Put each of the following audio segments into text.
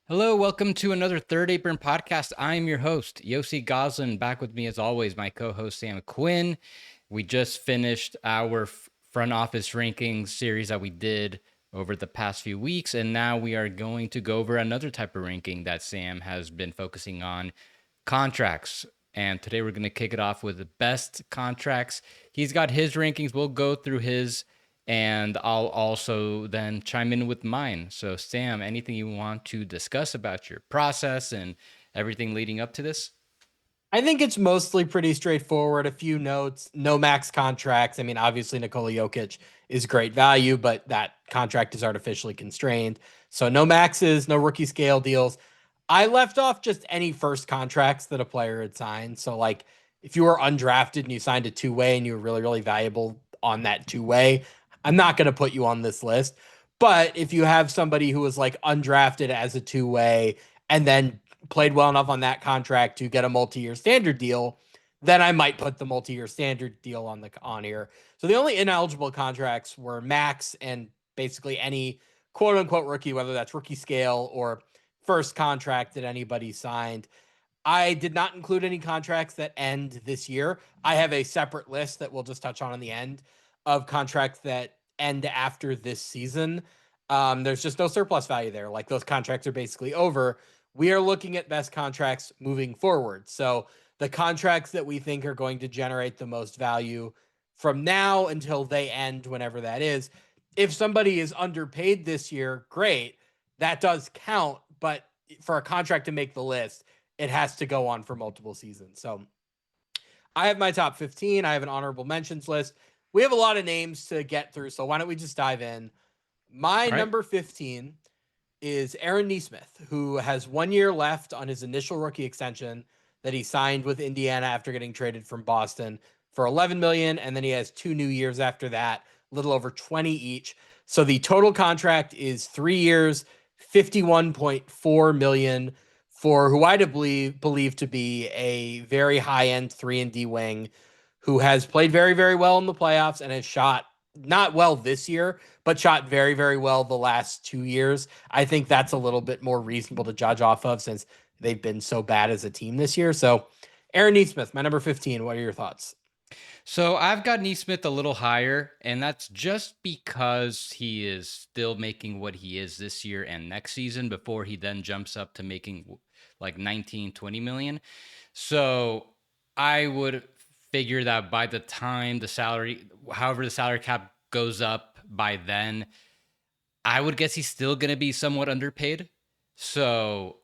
Hello, welcome to another Third Apron podcast. I'm your host, Yossi Goslin. Back with me as always, my co-host Sam Quinn. We just finished our front office rankings series that we did over the past few weeks, and now we are going to go over another type of ranking that Sam has been focusing on, contracts. And today we're going to kick it off with the best contracts. He's got his rankings. We'll go through his and I'll also then chime in with mine. So, Sam, anything you want to discuss about your process and everything leading up to this? I think it's mostly pretty straightforward. A few notes, no max contracts. I mean, obviously Nikola Jokic is great value, but that contract is artificially constrained. So no maxes, no rookie scale deals. I left off just any first contracts that a player had signed. So like if you were undrafted and you signed a two-way and you were really, really valuable on that two-way, I'm not going to put you on this list. But if you have somebody who was like undrafted as a two-way and then played well enough on that contract to get a multi-year standard deal, then I might put the multi-year standard deal on here. So the only ineligible contracts were max and basically any quote unquote rookie, whether that's rookie scale or first contract that anybody signed. I did not include any contracts that end this year. I have a separate list that we'll just touch on in the end of contracts that end after this season. There's just no surplus value there. Like those contracts are basically over. We are looking at best contracts moving forward. So the contracts that we think are going to generate the most value from now until they end, whenever that is. If somebody is underpaid this year, great. That does count. But for a contract to make the list, it has to go on for multiple seasons. So I have my top 15. I have an honorable mentions list. We have a lot of names to get through. So why don't we just dive in? My All right. number 15 is Aaron Nesmith, who has 1 year left on his initial rookie extension that he signed with Indiana after getting traded from Boston for 11 million, and then he has 2 new years after that, a little over 20 each. So the total contract is 3 years, 51.4 million for who I believe to be a very high-end 3-and-D wing who has played very, very well in the playoffs and has shot not well this year, but shot very, very well the last 2 years. I think that's a little bit more reasonable to judge off of since they've been so bad as a team this year. So, Aaron Nesmith, my number 15. What are your thoughts? So I've got Neesmith a little higher, and that's just because he is still making what he is this year and next season before he then jumps up to making like 19, 20 million. So I would figure that by the time the salary, however, the salary cap goes up by then, I would guess he's still going to be somewhat underpaid. So,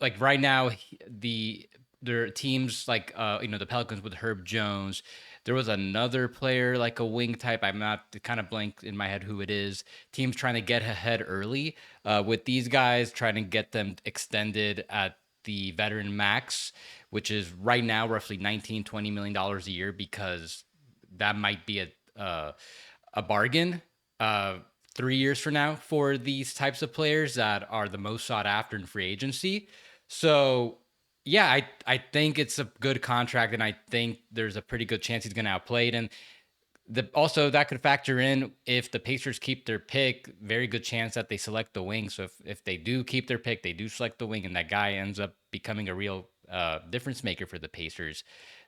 like right now, there are teams like the Pelicans with Herb Jones. There was another player like a wing type. I'm not kind of blank in my head who it is. Teams trying to get ahead early. With these guys trying to get them extended at the veteran max, which is right now roughly 19, $20 million a year, because that might be a bargain 3 years from now for these types of players that are the most sought after in free agency. So yeah, I think it's a good contract, and I think there's a pretty good chance he's going to outplay it. And also that could factor in if the Pacers keep their pick, very good chance that they select the wing. So if they do keep their pick, they do select the wing, and that guy ends up becoming a real difference maker for the Pacers,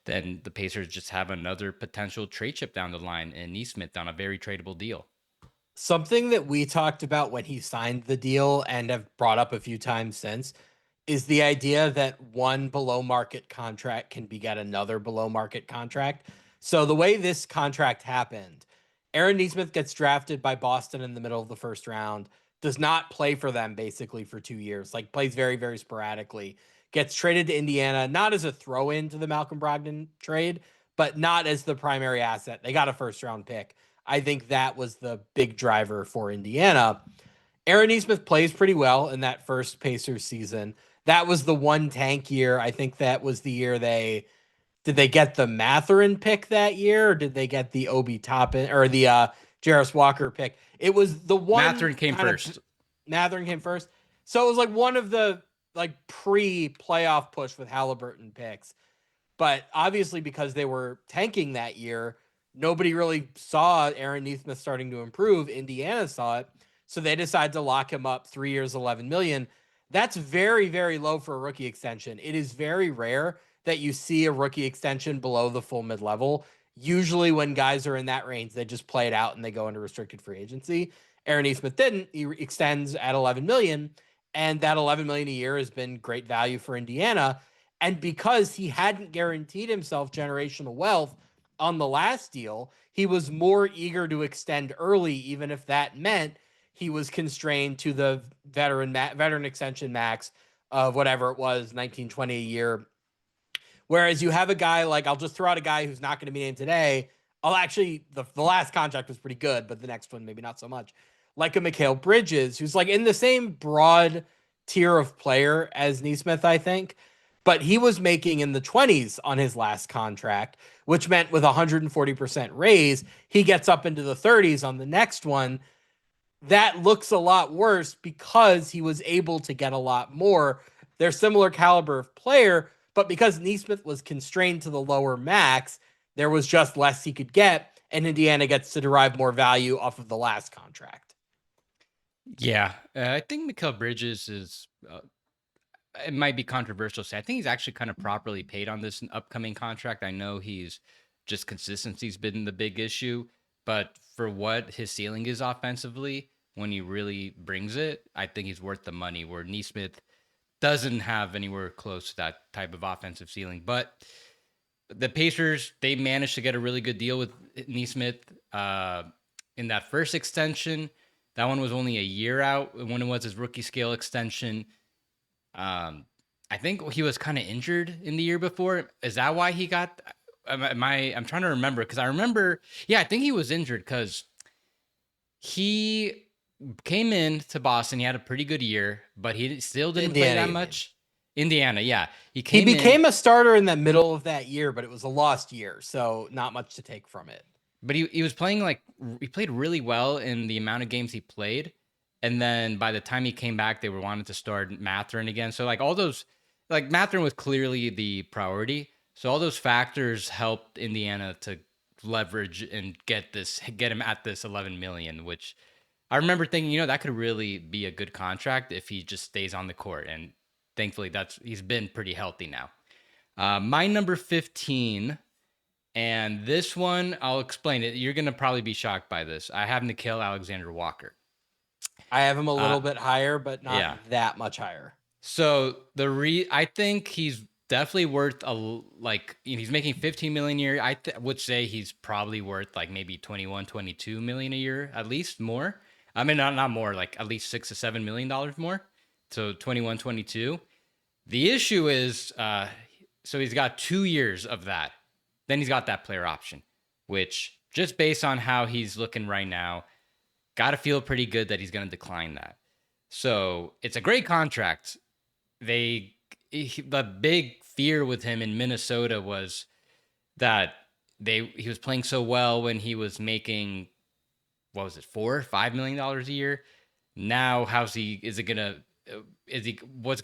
then the Pacers just have another potential trade chip down the line in Neesmith on a very tradable deal. Something that we talked about when he signed the deal and have brought up a few times since is the idea that one below market contract can beget another below market contract. So the way this contract happened, Aaron Nesmith gets drafted by Boston in the middle of the first round, does not play for them basically for 2 years, like plays very, very sporadically, gets traded to Indiana, not as a throw in to the Malcolm Brogdon trade, but not as the primary asset. They got a first round pick. I think that was the big driver for Indiana. Aaron Nesmith plays pretty well in that first Pacers season. That was the one tank year. I think that was the year they get the Matherin pick that year, or did they get the Obi Toppin or the Jarris Walker pick? It was the one Matherin came kind of first. Matherin came first. So it was like one of the like pre-playoff push with Halliburton picks. But obviously, because they were tanking that year, nobody really saw Aaron Nesmith starting to improve. Indiana saw it, so they decided to lock him up 3 years, 11 million. That's very, very low for a rookie extension. It is very rare that you see a rookie extension below the full mid level. Usually, when guys are in that range, they just play it out and they go into restricted free agency. Aaron Nesmith didn't. He extends at 11 million, and that 11 million a year has been great value for Indiana. And because he hadn't guaranteed himself generational wealth on the last deal, he was more eager to extend early, even if that meant he was constrained to the veteran extension max of whatever it was, 1920 a year. Whereas you have a guy like, I'll just throw out a guy who's not going to be named today. I'll actually, the last contract was pretty good, but the next one maybe not so much. Like a Mikal Bridges, who's like in the same broad tier of player as Nesmith, I think. But he was making in the 20s on his last contract, which meant with 140% raise, he gets up into the 30s on the next one. That looks a lot worse because he was able to get a lot more. They're similar caliber of player, but because Nesmith was constrained to the lower max, there was just less he could get, and Indiana gets to derive more value off of the last contract. Yeah, I think Mikal Bridges is. It might be controversial to say. I think he's actually kind of properly paid on this upcoming contract. I know he's just consistency's been the big issue, but for what his ceiling is offensively, when he really brings it, I think he's worth the money. Where Nesmith doesn't have anywhere close to that type of offensive ceiling. But the Pacers, they managed to get a really good deal with Nesmith in that first extension. That one was only a year out when it was his rookie scale extension. I think he was kind of injured in the year before. Is that why he got? I'm trying to remember because I remember. Yeah, I think he was injured because he came in to Boston. He had a pretty good year, but he still didn't play that much. Indiana, yeah, he became a starter in the middle of that year, but it was a lost year, so not much to take from it. But he was playing he played really well in the amount of games he played. And then by the time he came back, they were wanting to start Mathurin again. So like all those, like Mathurin was clearly the priority. So all those factors helped Indiana to leverage and get him at this 11 million, which I remember thinking, that could really be a good contract if he just stays on the court. And thankfully he's been pretty healthy now. My number 15, and this one, I'll explain it. You're going to probably be shocked by this. I have Nickeil Alexander-Walker. I have him a little bit higher, but not that much higher. So I think he's definitely worth he's making 15 million a year. I would say he's probably worth like maybe 21, 22 million a year, at least more. I mean, not more, like at least $6 to $7 million more. So 21, 22. The issue is, so he's got 2 years of that. Then he's got that player option, which just based on how he's looking right now, got to feel pretty good that he's going to decline that. So it's a great contract. The big fear with him in Minnesota was that he was playing so well when he was making, what was it, $4 or $5 million a year. Now, what's going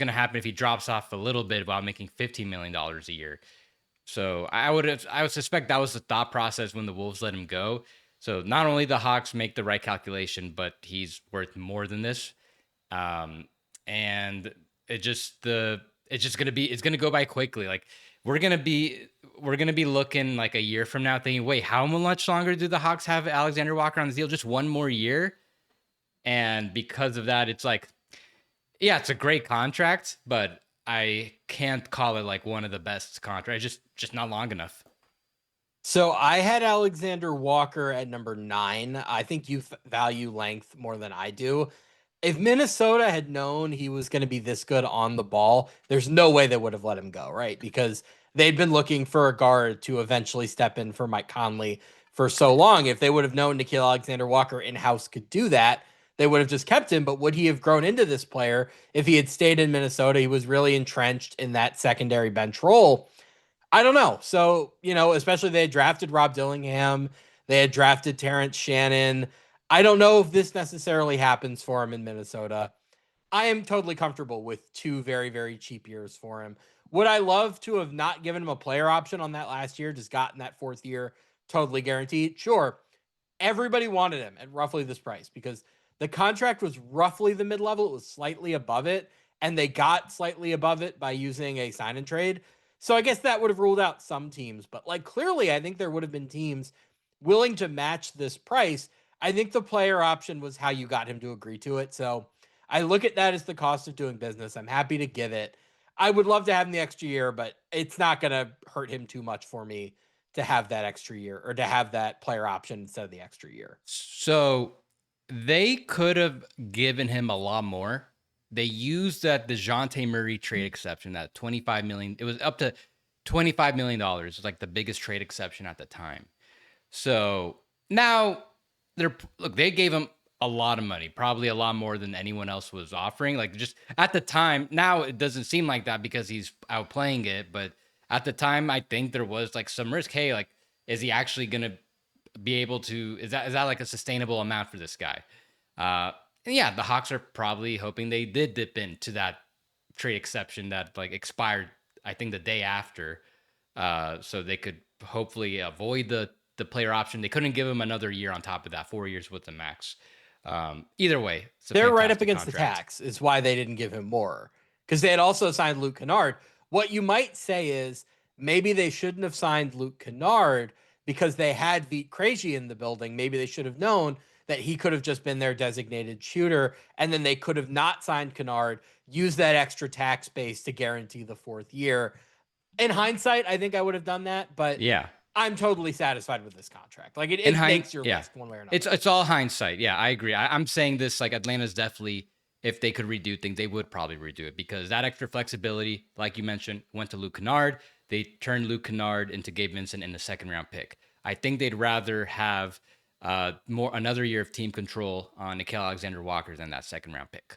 to happen if he drops off a little bit while making $15 million a year? So I would suspect that was the thought process when the Wolves let him go. So not only the Hawks make the right calculation, but he's worth more than this. And it's going to go by quickly. Like we're going to be looking like a year from now thinking, wait, how much longer do the Hawks have Alexander Walker on the deal? Just one more year. And because of that, it's like, yeah, it's a great contract, but I can't call it like one of the best contracts. Just not long enough. So I had Alexander Walker at number 9. I think you value length more than I do. If Minnesota had known he was going to be this good on the ball, there's no way they would have let him go, right? Because they'd been looking for a guard to eventually step in for Mike Conley for so long. If they would have known Nickeil Alexander-Walker in-house could do that, they would have just kept him. But would he have grown into this player if he had stayed in Minnesota? He was really entrenched in that secondary bench role. I don't know. So, especially they had drafted Rob Dillingham. They had drafted Terrence Shannon. I don't know if this necessarily happens for him in Minnesota. I am totally comfortable with 2 very, very cheap years for him. Would I love to have not given him a player option on that last year, just gotten that 4th year totally guaranteed? Sure. Everybody wanted him at roughly this price because the contract was roughly the mid-level. It was slightly above it. and they got slightly above it by using a sign and trade. So I guess that would have ruled out some teams, but like clearly I think there would have been teams willing to match this price. I think the player option was how you got him to agree to it. So I look at that as the cost of doing business. I'm happy to give it. I would love to have him the extra year, but it's not going to hurt him too much for me to have that extra year or to have that player option instead of the extra year. So they could have given him a lot more. They used that DeJounte Murray trade exception, that $25 million. It was up to $25 million. It was like the biggest trade exception at the time. So now they gave him a lot of money, probably a lot more than anyone else was offering. Like just at the time, now it doesn't seem like that because he's outplaying it. But at the time, I think there was like some risk. Hey, like, is he actually going to be able to, is that like a sustainable amount for this guy? And yeah, the Hawks are probably hoping they did dip into that trade exception that like expired, I think the day after. So they could hopefully avoid the player option. They couldn't give him another year on top of that, 4 years with the max. Either way, they're right up against contract. the tax is why they didn't give him more, because they had also signed Luke Kennard. What you might say is maybe they shouldn't have signed Luke Kennard because they had Vit Krejci in the building. Maybe they should have known that he could have just been their designated shooter, and then they could have not signed Kennard, used that extra tax base to guarantee the 4th year. In hindsight, I think I would have done that, but yeah, I'm totally satisfied with this contract. Like it makes your list one way or another. It's all hindsight. Yeah, I agree. I'm saying this like Atlanta's definitely, if they could redo things, they would probably redo it because that extra flexibility, like you mentioned, went to Luke Kennard. They turned Luke Kennard into Gabe Vincent in the 2nd round pick. I think they'd rather have another year of team control on Nickeil Alexander-Walker than that 2nd round pick.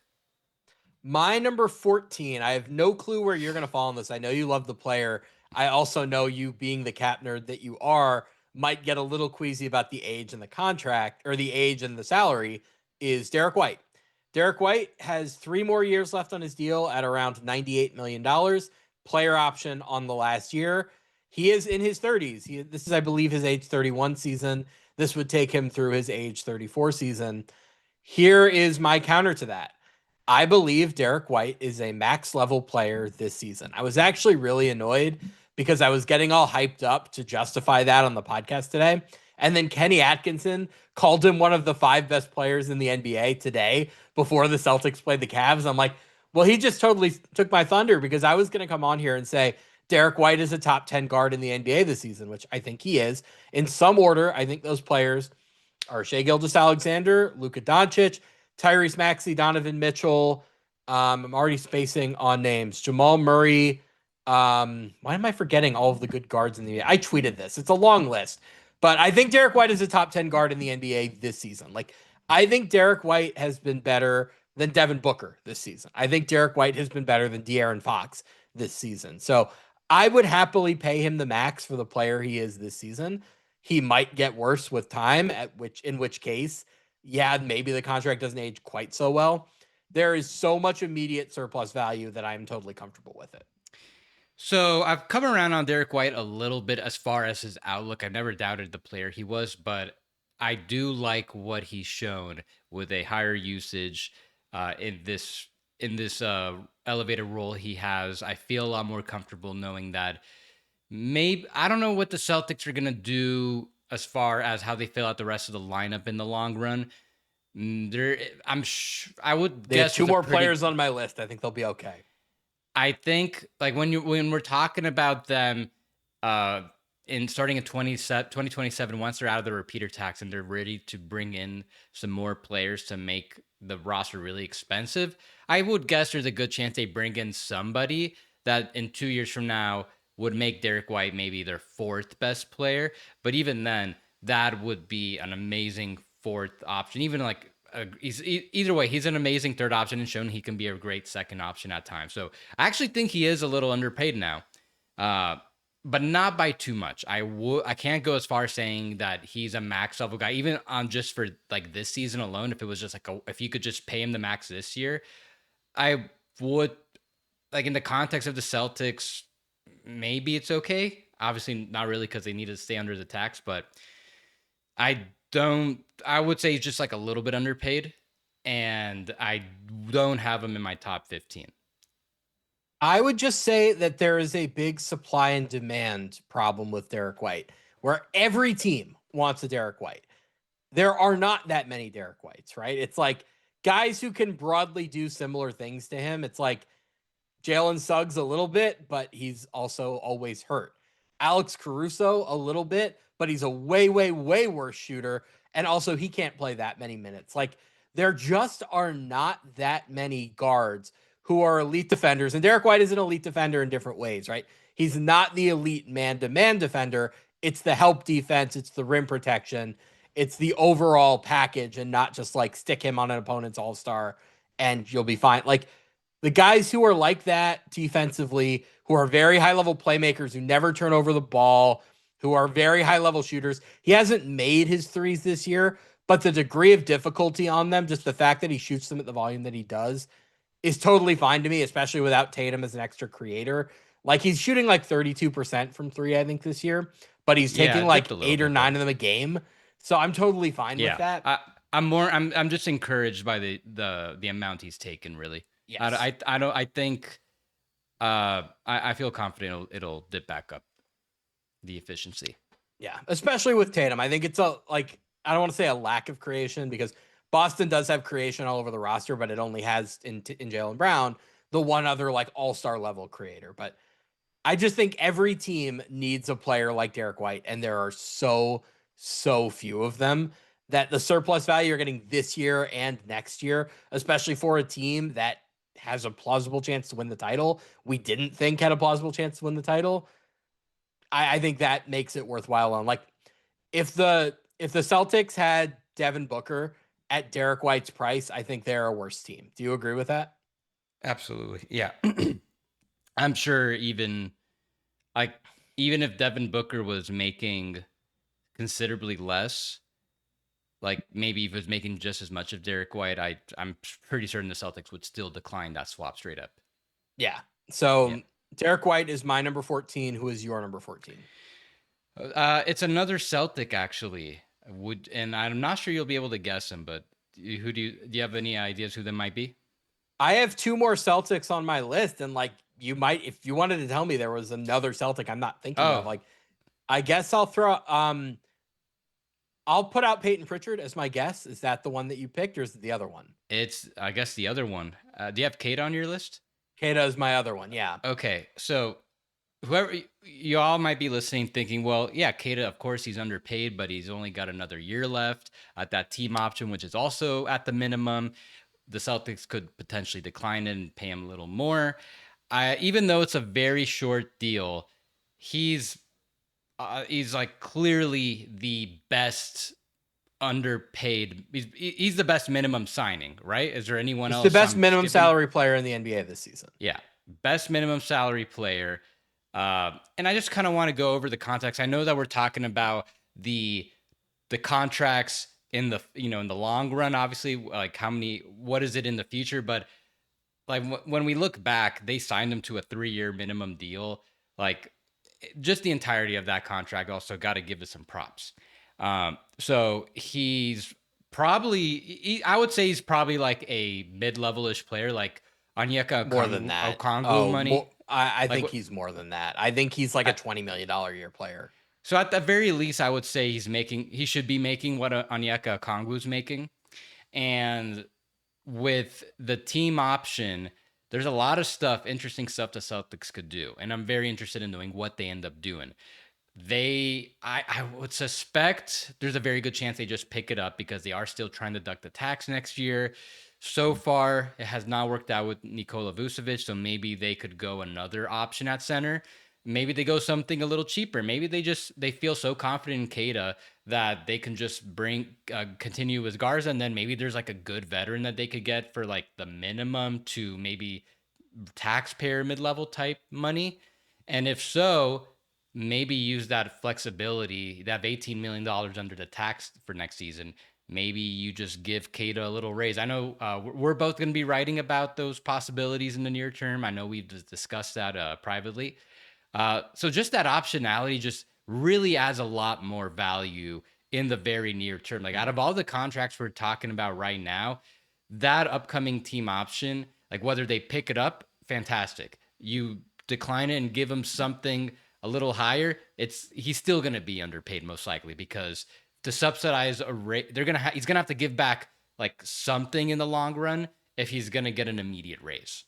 My number 14, I have no clue where you're going to fall on this. I know you love the player. I also know you, being the cap nerd that you are, might get a little queasy about the age and the contract, or the age and the salary, is Derrick White. Derrick White has 3 more years left on his deal at around $98 million, player option on the last year. He is in his 30s. This is, I believe, his age 31 season. This would take him through his age 34 season. Here is my counter to that. I believe Derrick White is a max level player this season. I was actually really annoyed because I was getting all hyped up to justify that on the podcast today. And then Kenny Atkinson called him one of the 5 best players in the NBA today before the Celtics played the Cavs. I'm like, well, he just totally took my thunder because I was going to come on here and say Derrick White is a top 10 guard in the NBA this season, which I think he is. In some order, I think those players are Shai Gilgeous-Alexander, Luka Doncic, Tyrese Maxey, Donovan Mitchell. I'm already spacing on names. Jamal Murray. Why am I forgetting all of the good guards in the NBA? I tweeted this. It's a long list. But I think Derrick White is a top 10 guard in the NBA this season. Like, I think Derrick White has been better than Devin Booker this season. I think Derrick White has been better than De'Aaron Fox this season. So I would happily pay him the max for the player he is this season. He might get worse with time, in which case, yeah, maybe the contract doesn't age quite so well. There is so much immediate surplus value that I'm totally comfortable with it. So I've come around on Derrick White a little bit as far as his outlook. I've never doubted the player he was, but I do like what he's shown with a higher usage in this elevated role he has. I feel a lot more comfortable knowing that maybe, I don't know what the Celtics are gonna do as far as how they fill out the rest of the lineup in the long run. I would They guess have 2 more players on my list. I think they'll be okay. I think like when we're talking about them in starting in 2027, once they're out of the repeater tax and they're ready to bring in some more players to make the roster really expensive, I would guess there's a good chance they bring in somebody that in 2 years from now would make Derrick White maybe their 4th best player. But even then, that would be an amazing 4th option. Even like either way, he's an amazing 3rd option and shown he can be a great 2nd option at times. So I actually think he is a little underpaid now, but not by too much. I can't go as far as saying that he's a max level guy, even on just for like this season alone. If it was just like if you could just pay him the max this year, I would, like, in the context of the Celtics, maybe it's okay. Obviously not really because they need to stay under the tax, but I would say he's just like a little bit underpaid, and I don't have him in my top 15. I would just say that there is a big supply and demand problem with Derrick White, where every team wants a Derrick White. There are not that many Derrick Whites, right? It's like guys who can broadly do similar things to him. It's like Jalen Suggs a little bit, but he's also always hurt. Alex Caruso a little bit, but he's a way, way, way worse shooter. And also, he can't play that many minutes. Like, there just are not that many guards who are elite defenders. And Derrick White is an elite defender in different ways, right? He's not the elite man to man defender. It's the help defense, it's the rim protection, it's the overall package, and not just like stick him on an opponent's all star and you'll be fine. Like, the guys who are like that defensively, who are very high level playmakers, who never turn over the ball, who are very high level shooters. He hasn't made his threes this year, but the degree of difficulty on them, just the fact that he shoots them at the volume that he does, is totally fine to me, especially without Tatum as an extra creator. Like, he's shooting like 32% from three, I think, this year, but he's Yeah, taking it like dipped a little 8 or bit 9 though. of them a game. So I'm totally fine with Yeah, that. I'm just encouraged by the amount he's taken. Really, Yes. I don't I think I feel confident it'll dip back up the efficiency. Yeah, especially with Tatum. I think it's a like I don't want to say a lack of creation because Boston does have creation all over the roster, but it only has in Jalen Brown the one other like all-star level creator. But I just think every team needs a player like Derrick White, and there are so few of them that the surplus value you're getting this year and next year, especially for a team that has a plausible chance to win the title, we didn't think had a plausible chance to win the title. I think that makes it worthwhile. On like if the Celtics had Devin Booker at Derrick White's price, I think they're a worse team. Do you agree with that? Absolutely, yeah. I'm sure like even if Devin Booker was making considerably less, like maybe if he was making just as much of Derrick White, I'm pretty certain the Celtics would still decline that swap straight up. Yeah. Yeah. So Derrick White is my number 14. Who is your number 14? It's another Celtic actually. And I'm not sure you'll be able to guess him, but do you have any ideas who they might be? I have two more Celtics on my list, and like you might, if you wanted to tell me there was another Celtic I'm not thinking of, Oh, like I guess I'll put out Payton Pritchard as my guess. Is that the one that you picked, or is it the other one? it's I guess the other one. Do you have Kate on your list? Kata is my other one. Yeah. Okay, so whoever you all might be listening, thinking, well, yeah, Kata, of course, he's underpaid, but he's only got another year left at that team option, which is also at the minimum. The Celtics could potentially decline it and pay him a little more. Even though it's a very short deal, he's like clearly the best underpaid. He's the best minimum signing, right? Is there anyone He's the else best I'm minimum skipping? salary player in the NBA this season. Yeah, best minimum salary player. And I just kind of want to go over the context. I know that we're talking about the contracts in the in the long run, obviously, like what is it in the future, but like when we look back, they signed him to a 3-year minimum deal. Like just the entirety of that contract also got to give us some props. So he's probably, I would say he's probably like a mid-level-ish player, like Onyeka More than that. Okongwu Oh, money. I Like think he's more than that. I think he's like a $20 million a year player. so at the very least, I would say he should be making what Onyeka Okongwu's making. And with the team option, there's a lot of interesting stuff the Celtics could do. And I'm very interested in knowing what they end up doing. I would suspect there's a very good chance they just pick it up because they are still trying to deduct the tax next year. So far, it has not worked out with Nikola Vucevic, so maybe they could go another option at center. Maybe they go something a little cheaper. Maybe they feel so confident in Queta that they can just continue with Garza, and then maybe there's like a good veteran that they could get for like the minimum to maybe taxpayer mid-level type money. And if so, maybe use that flexibility, that $18 million under the tax for next season. Maybe you just give Queta a little raise. I know we're both going to be writing about those possibilities in the near term. I know we've discussed that privately. So just that optionality just really adds a lot more value in the very near term. Like out of all the contracts we're talking about right now, that upcoming team option, like whether they pick it up, fantastic. you decline it and give him something a little higher, he's still going to be underpaid most likely, because to subsidize a rate, he's going to have to give back like something in the long run if he's going to get an immediate raise.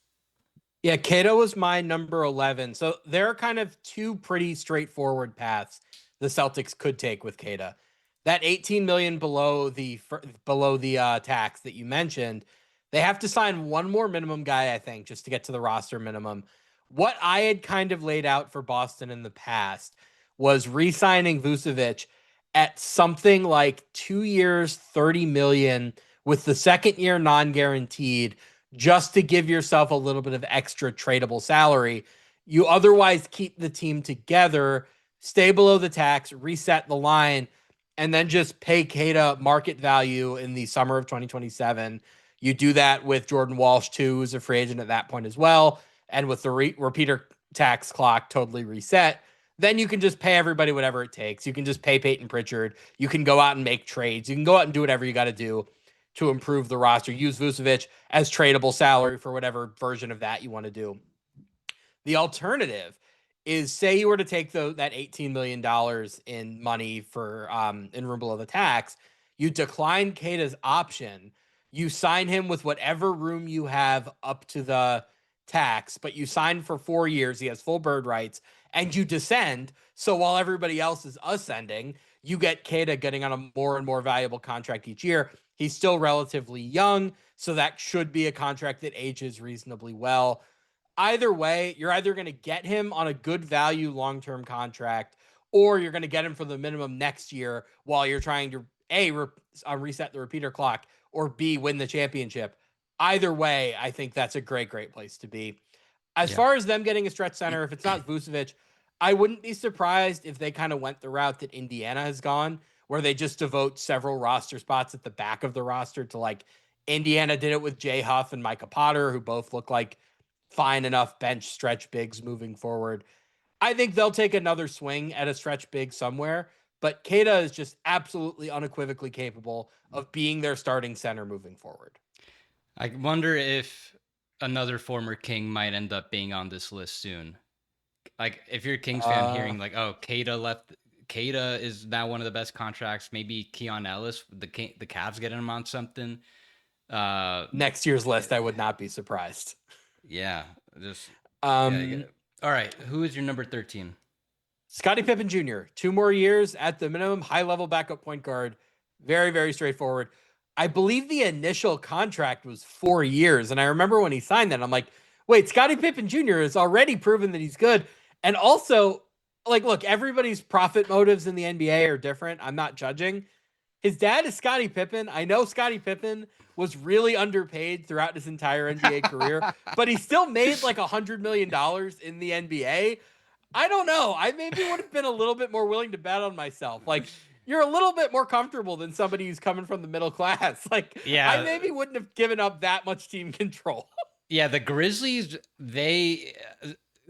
Yeah, Queta was my number 11. So there are kind of two pretty straightforward paths the Celtics could take with Queta. That 18 million below the tax that you mentioned, they have to sign one more minimum guy, I think, just to get to the roster minimum. What I had kind of laid out for Boston in the past was re-signing Vucevic at something like 2 years, 30 million, with the second year non-guaranteed, just to give yourself a little bit of extra tradable salary. You otherwise keep the team together, stay below the tax, reset the line, and then just pay Queta market value in the summer of 2027. You do that with Jordan Walsh, too, who's a free agent at that point as well. And with the repeater tax clock totally reset, then you can just pay everybody whatever it takes. You can just pay Payton Pritchard. You can go out and make trades. You can go out and do whatever you got to do to improve the roster. Use Vucevic as tradable salary for whatever version of that you want to do. The alternative is, say you were to take that $18 million in money for in room below the tax, you decline Queta's option, you sign him with whatever room you have up to the tax, but you sign for 4 years, he has full bird rights, and you descend. So while everybody else is ascending, you get Queta getting on a more and more valuable contract each year. He's still relatively young, so that should be a contract that ages reasonably well. Either way, you're either going to get him on a good value long-term contract, or you're going to get him for the minimum next year while you're trying to reset the repeater clock, or B, win the championship. Either way, I think that's a great place to be. As far as them getting a stretch center, if it's not Vucevic, I wouldn't be surprised if they kind of went the route that Indiana has gone, where they just devote several roster spots at the back of the roster to, like, Indiana did it with Jay Huff and Micah Potter, who both look like fine enough bench stretch bigs moving forward. I think they'll take another swing at a stretch big somewhere, but Queta is just absolutely unequivocally capable of being their starting center moving forward. I wonder if another former King might end up being on this list soon. Like, if you're a Kings fan hearing like, oh, Queta left, Queta is now one of the best contracts. Maybe Keon Ellis, the Cavs getting him on something. Next year's list, I would not be surprised. Yeah, just yeah. All right, who is your number 13? Scotty Pippen Jr. 2 more years at the minimum, high-level backup point guard. Very straightforward. I believe the initial contract was 4 years, and I remember when he signed that, I'm like, wait, Scotty Pippen Jr. has already proven that he's good. And also, like, look, everybody's profit motives in the NBA are different. I'm not judging. His dad is Scottie Pippen. I know Scottie Pippen was really underpaid throughout his entire NBA career, but he still made like $100 million in the NBA. I don't know. I maybe would have been a little bit more willing to bet on myself. Like, you're a little bit more comfortable than somebody who's coming from the middle class. Like, Yeah. I maybe wouldn't have given up that much team control. Yeah, the Grizzlies,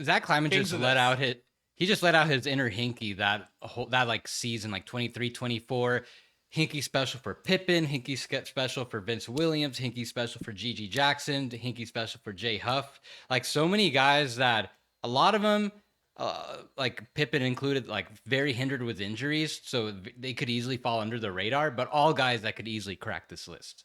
Zach Kleiman just let out his inner Hinkie that like season, like 23, 24. Hinkie special for Pippen, Hinkie special for Vince Williams, Hinkie special for Gigi Jackson, Hinkie special for Jay Huff. Like, so many guys that a lot of them, like Pippen included, like very hindered with injuries, so they could easily fall under the radar, but all guys that could easily crack this list.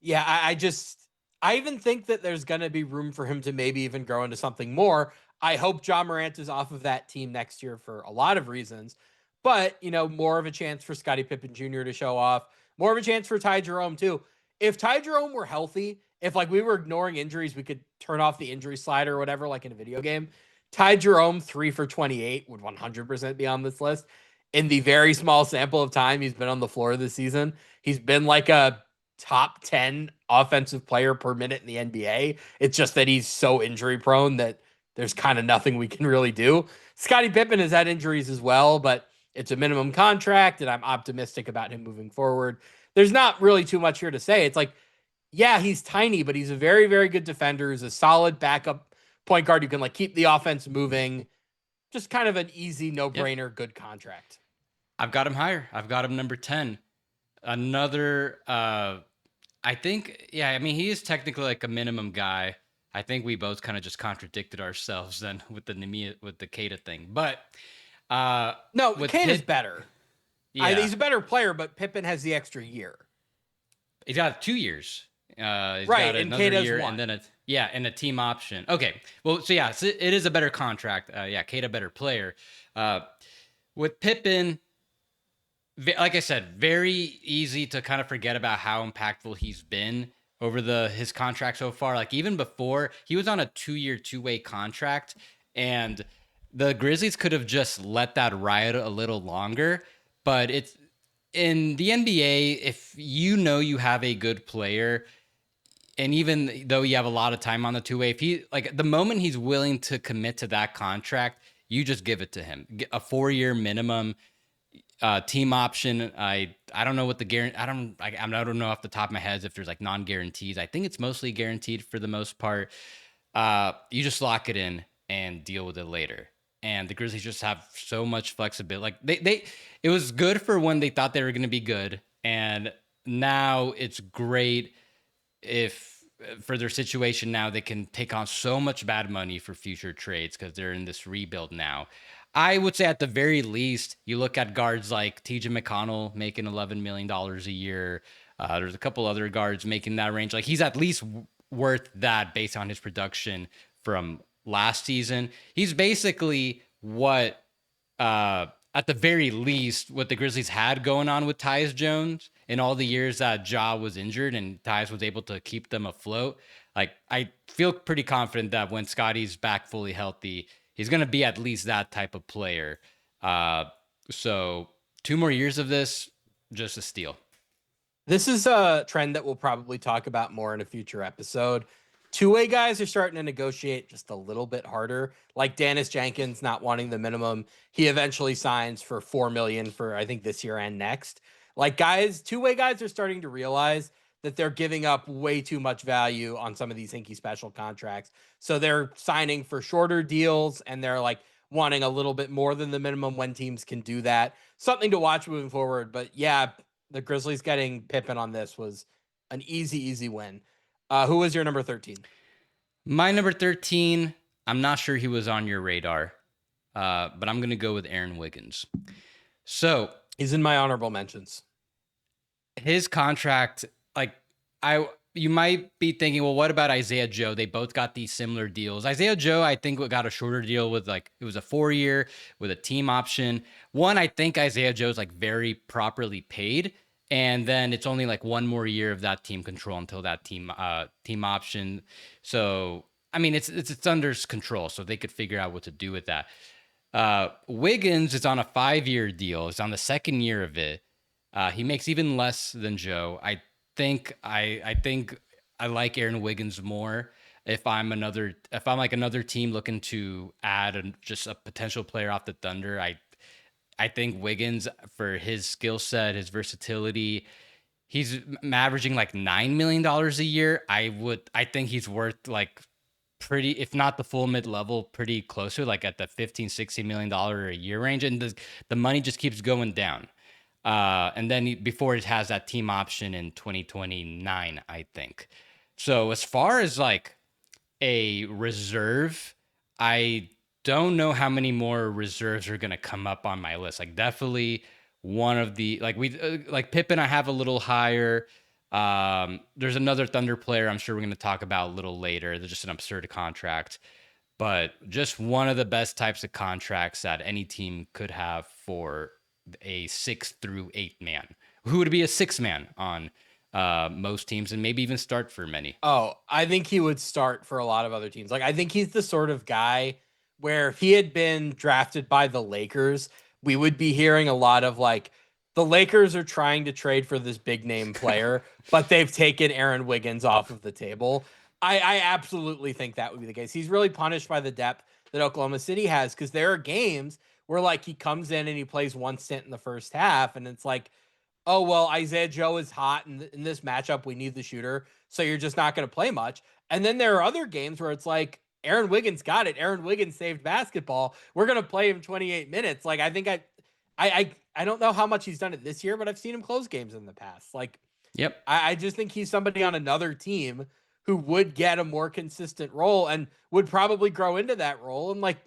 Yeah, I even think that there's going to be room for him to maybe even grow into something more. I hope Ja Morant is off of that team next year for a lot of reasons, but, more of a chance for Scottie Pippen Jr. to show off, more of a chance for Ty Jerome too. If Ty Jerome were healthy, if like we were ignoring injuries, we could turn off the injury slider or whatever, like in a video game. Ty Jerome 3 for 28 would 100% be on this list. In the very small sample of time he's been on the floor this season, he's been like a top 10 offensive player per minute in the NBA. It's just that he's so injury prone that there's kind of nothing we can really do. Scottie Pippen has had injuries as well, but it's a minimum contract, and I'm optimistic about him moving forward. There's not really too much here to say. It's like, yeah, he's tiny, but he's a very good defender. He's a solid backup point guard who can like keep the offense moving. Just kind of an easy, no-brainer, good contract. I've got him higher. I've got him number 10. Another, I think, yeah, I mean, he is technically like a minimum guy. I think we both kind of just contradicted ourselves then with the Queta thing. But No, with Kane is Pitt, better. yeah, He's a better player, but Pippen has the extra year. he's got 2 years. He's got Right, and another Kate has year one. and then and a team option. Okay, well, so yeah, so it is a better contract. Yeah, Queta better player. With Pippen, like I said, very easy to kind of forget about how impactful he's been over his contract so far. Like even before, he was on a 2-year, two-way contract, and the Grizzlies could have just let that ride a little longer. But it's in the NBA, if you know you have a good player, and even though you have a lot of time on the two-way, if he like the moment he's willing to commit to that contract, you just give it to him. A 4-year minimum, team option. I don't know what the guarantee. I don't know off the top of my head if there's like non-guarantees. I think it's mostly guaranteed for the most part. You just lock it in and deal with it later. And the Grizzlies just have so much flexibility. Like it was good for when they thought they were going to be good, and now it's great if for their situation now they can take on so much bad money for future trades because they're in this rebuild now. I would say at the very least, you look at guards like TJ McConnell making $11 million a year. There's a couple other guards making that range. Like he's at least worth that based on his production from last season. He's basically what at the very least, what the Grizzlies had going on with Tyus Jones in all the years that Ja was injured and Tyus was able to keep them afloat. Like, I feel pretty confident that when Scotty's back fully healthy, he's going to be at least that type of player. So 2 more years of this, just a steal. This is a trend that we'll probably talk about more in a future episode. Two-way guys are starting to negotiate just a little bit harder. Like Dennis Jenkins not wanting the minimum. He eventually signs for $4 million for I think this year and next. Like guys, two-way guys are starting to realize that they're giving up way too much value on some of these hinky special contracts. So they're signing for shorter deals and they're like wanting a little bit more than the minimum when teams can do that. Something to watch moving forward. But yeah, the Grizzlies getting Pippen on this was an easy win. Who was your number 13? My number 13, I'm not sure he was on your radar, but I'm going to go with Aaron Wiggins. So he's in my honorable mentions. His contract, like you might be thinking, well, what about Isaiah Joe? They both got these similar deals. Isaiah Joe, I think, got a shorter deal with it was a 4-year with a team option. One, I think Isaiah Joe's like very properly paid. And then it's only like 1 more year of that team control until that team option. So, I mean, it's under control. So they could figure out what to do with that. Wiggins is on a 5-year deal. It's on the 2nd year of it. He makes even less than Joe. I think I like Aaron Wiggins more. If I'm like another team looking to add just a potential player off the Thunder, I think Wiggins, for his skill set, his versatility, he's averaging like $9 million a year. I think he's worth like pretty, if not the full mid-level, pretty close to like at the $15-16 million a year range. And the money just keeps going down. And then before it has that team option in 2029, I think. So as far as like a reserve, I don't know how many more reserves are going to come up on my list. Like definitely one of the like Pippen, I have a little higher. There's another Thunder player I'm sure we're going to talk about a little later. They're just an absurd contract, but just one of the best types of contracts that any team could have for a 6 through 8 man who would be a 6 man on most teams and maybe even start for many. Oh, I think he would start for a lot of other teams. Like I think he's the sort of guy where if he had been drafted by the Lakers, we would be hearing a lot of like the Lakers are trying to trade for this big name player, but they've taken Aaron Wiggins off of the table. I absolutely think that would be the case. He's really punished by the depth that Oklahoma City has because there are games where like he comes in and he plays one stint in the first half and it's like, oh, well, Isaiah Joe is hot in this matchup. We need the shooter. So you're just not going to play much. And then there are other games where it's like, Aaron Wiggins got it. Aaron Wiggins saved basketball. We're going to play him 28 minutes. Like, I think I don't know how much he's done it this year, but I've seen him close games in the past. Like, Yep. I just think he's somebody on another team who would get a more consistent role and would probably grow into that role. And like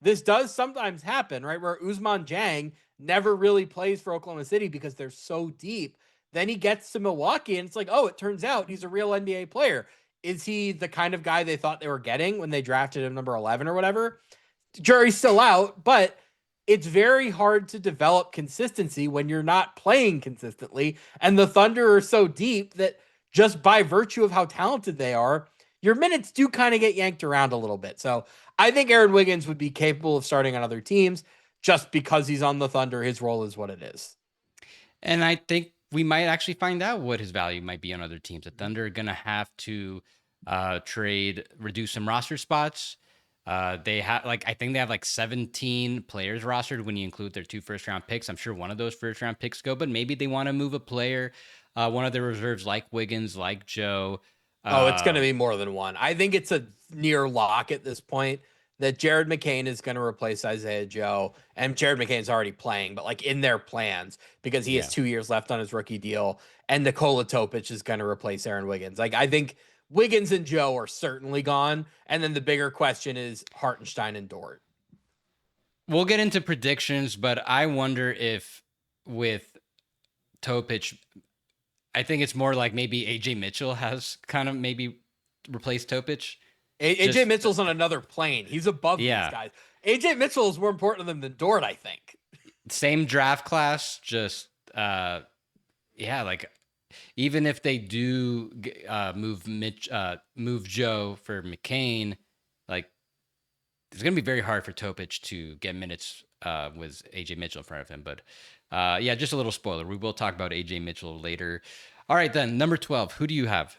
this does sometimes happen, right? Where Ousmane Dieng never really plays for Oklahoma City because they're so deep. Then he gets to Milwaukee and it's like, oh, it turns out he's a real NBA player. Is he the kind of guy they thought they were getting when they drafted him number 11 or whatever? Jury's still out, but it's very hard to develop consistency when you're not playing consistently. And the Thunder are so deep that just by virtue of how talented they are, your minutes do kind of get yanked around a little bit. So I think Aaron Wiggins would be capable of starting on other teams just because he's on the Thunder. His role is what it is. And I think we might actually find out what his value might be on other teams. The Thunder are going to have to reduce some roster spots. They have I think they have 17 players rostered when you include their 2 first-round picks. I'm sure one of those first-round picks go, but maybe they want to move a player, one of their reserves like Wiggins, like Joe. Oh, it's going to be more than one. I think it's a near lock at this point that Jared McCain is going to replace Isaiah Joe. And Jared McCain's already playing, but in their plans because he has 2 years left on his rookie deal. And Nikola Topic is going to replace Aaron Wiggins. I think Wiggins and Joe are certainly gone. And then the bigger question is Hartenstein and Dort. We'll get into predictions, but I wonder if with Topic, I think it's more like maybe Ajay Mitchell has kind of maybe replaced Topic. Ajay Mitchell's on another plane. He's above these guys. Ajay Mitchell is more important to them than Dort, I think. Same draft class, just even if they do move Joe for McCain, it's gonna be very hard for Topic to get minutes with Ajay Mitchell in front of him. But just a little spoiler. We will talk about Ajay Mitchell later. All right, then number 12. Who do you have?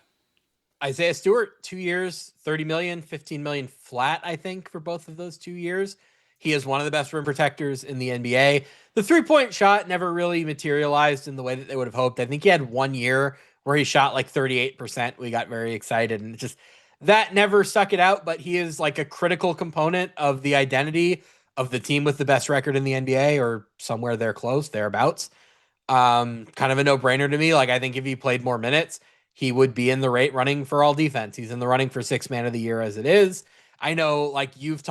Isaiah Stewart, 2 years, 30 million, 15 million flat, I think, for both of those 2 years. He is one of the best rim protectors in the NBA. The 3-point shot never really materialized in the way that they would have hoped. I think he had 1 year where he shot 38%. We got very excited and just that never stuck it out, but he is a critical component of the identity of the team with the best record in the NBA or somewhere there close, thereabouts. Kind of a no-brainer to me. I think if he played more minutes, he would be in the running for all defense. He's in the running for 6th man of the year as it is. I know you've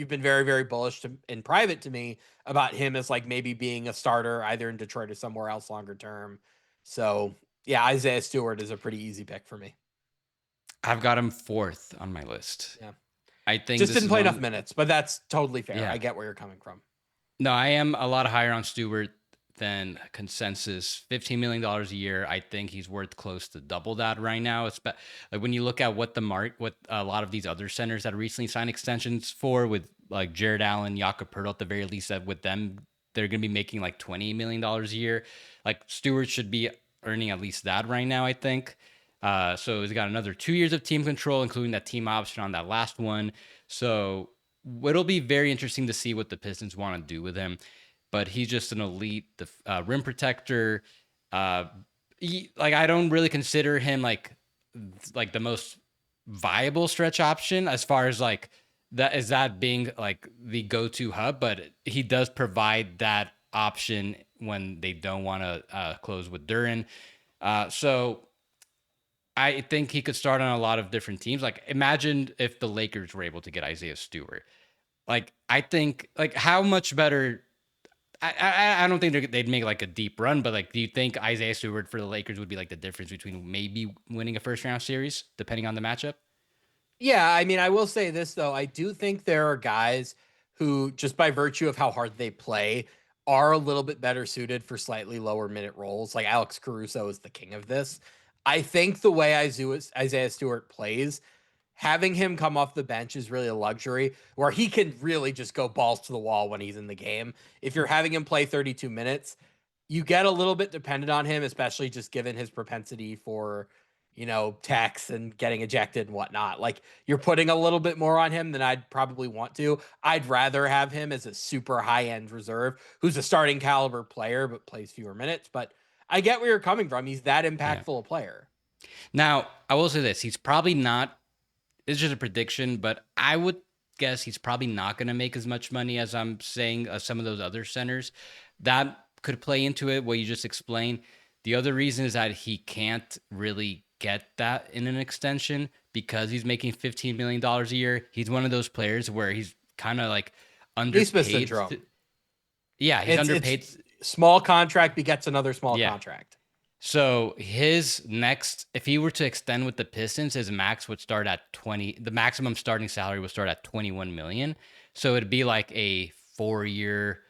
been very, very bullish in private to me about him as maybe being a starter either in Detroit or somewhere else longer term. So yeah, Isaiah Stewart is a pretty easy pick for me. I've got him 4th on my list. Yeah. I think just didn't play enough minutes, but that's totally fair. Yeah. I get where you're coming from. No, I am a lot higher on Stewart than consensus. $15 million a year. I think he's worth close to double that right now. It's when you look at what a lot of these other centers that recently signed extensions for, with Jared Allen, Jakob Poeltl at the very least, that with them they're going to be making $20 million a year. Stewart should be earning at least that right now, I think. So he's got another 2 years of team control, including that team option on that last one. So it'll be very interesting to see what the Pistons want to do with him. But he's just an elite rim protector. I don't really consider him the most viable stretch option as far as that being the go-to hub, but he does provide that option when they don't want to close with Duren. So I think he could start on a lot of different teams. Imagine if the Lakers were able to get Isaiah Stewart. I think how much better. I don't think they'd make a deep run, but do you think Isaiah Stewart for the Lakers would be the difference between maybe winning a first round series depending on the matchup? Yeah, I mean, I will say this though. I do think there are guys who, just by virtue of how hard they play, are a little bit better suited for slightly lower minute roles. Alex Caruso is the king of this. I think the way Isaiah Stewart plays, having him come off the bench is really a luxury where he can really just go balls to the wall when he's in the game. If you're having him play 32 minutes, you get a little bit dependent on him, especially just given his propensity for, tax and getting ejected and whatnot. You're putting a little bit more on him than I'd probably want to. I'd rather have him as a super high-end reserve who's a starting caliber player but plays fewer minutes. But I get where you're coming from. He's that impactful a player. Now, I will say this. He's probably not, it's just a prediction, but I would guess he's probably not going to make as much money as I'm saying some of those other centers. That could play into it, what you just explained. The other reason is that he can't really get that in an extension because he's making $15 million a year. He's one of those players where he's kind of like Nesmith underpaid. syndrome. Yeah, he's underpaid. It's small contract begets another small Yeah. contract. So his next, if he were to extend with the Pistons, his max would start at 20. The maximum starting salary would start at 21 million. So it'd be like a 4-year,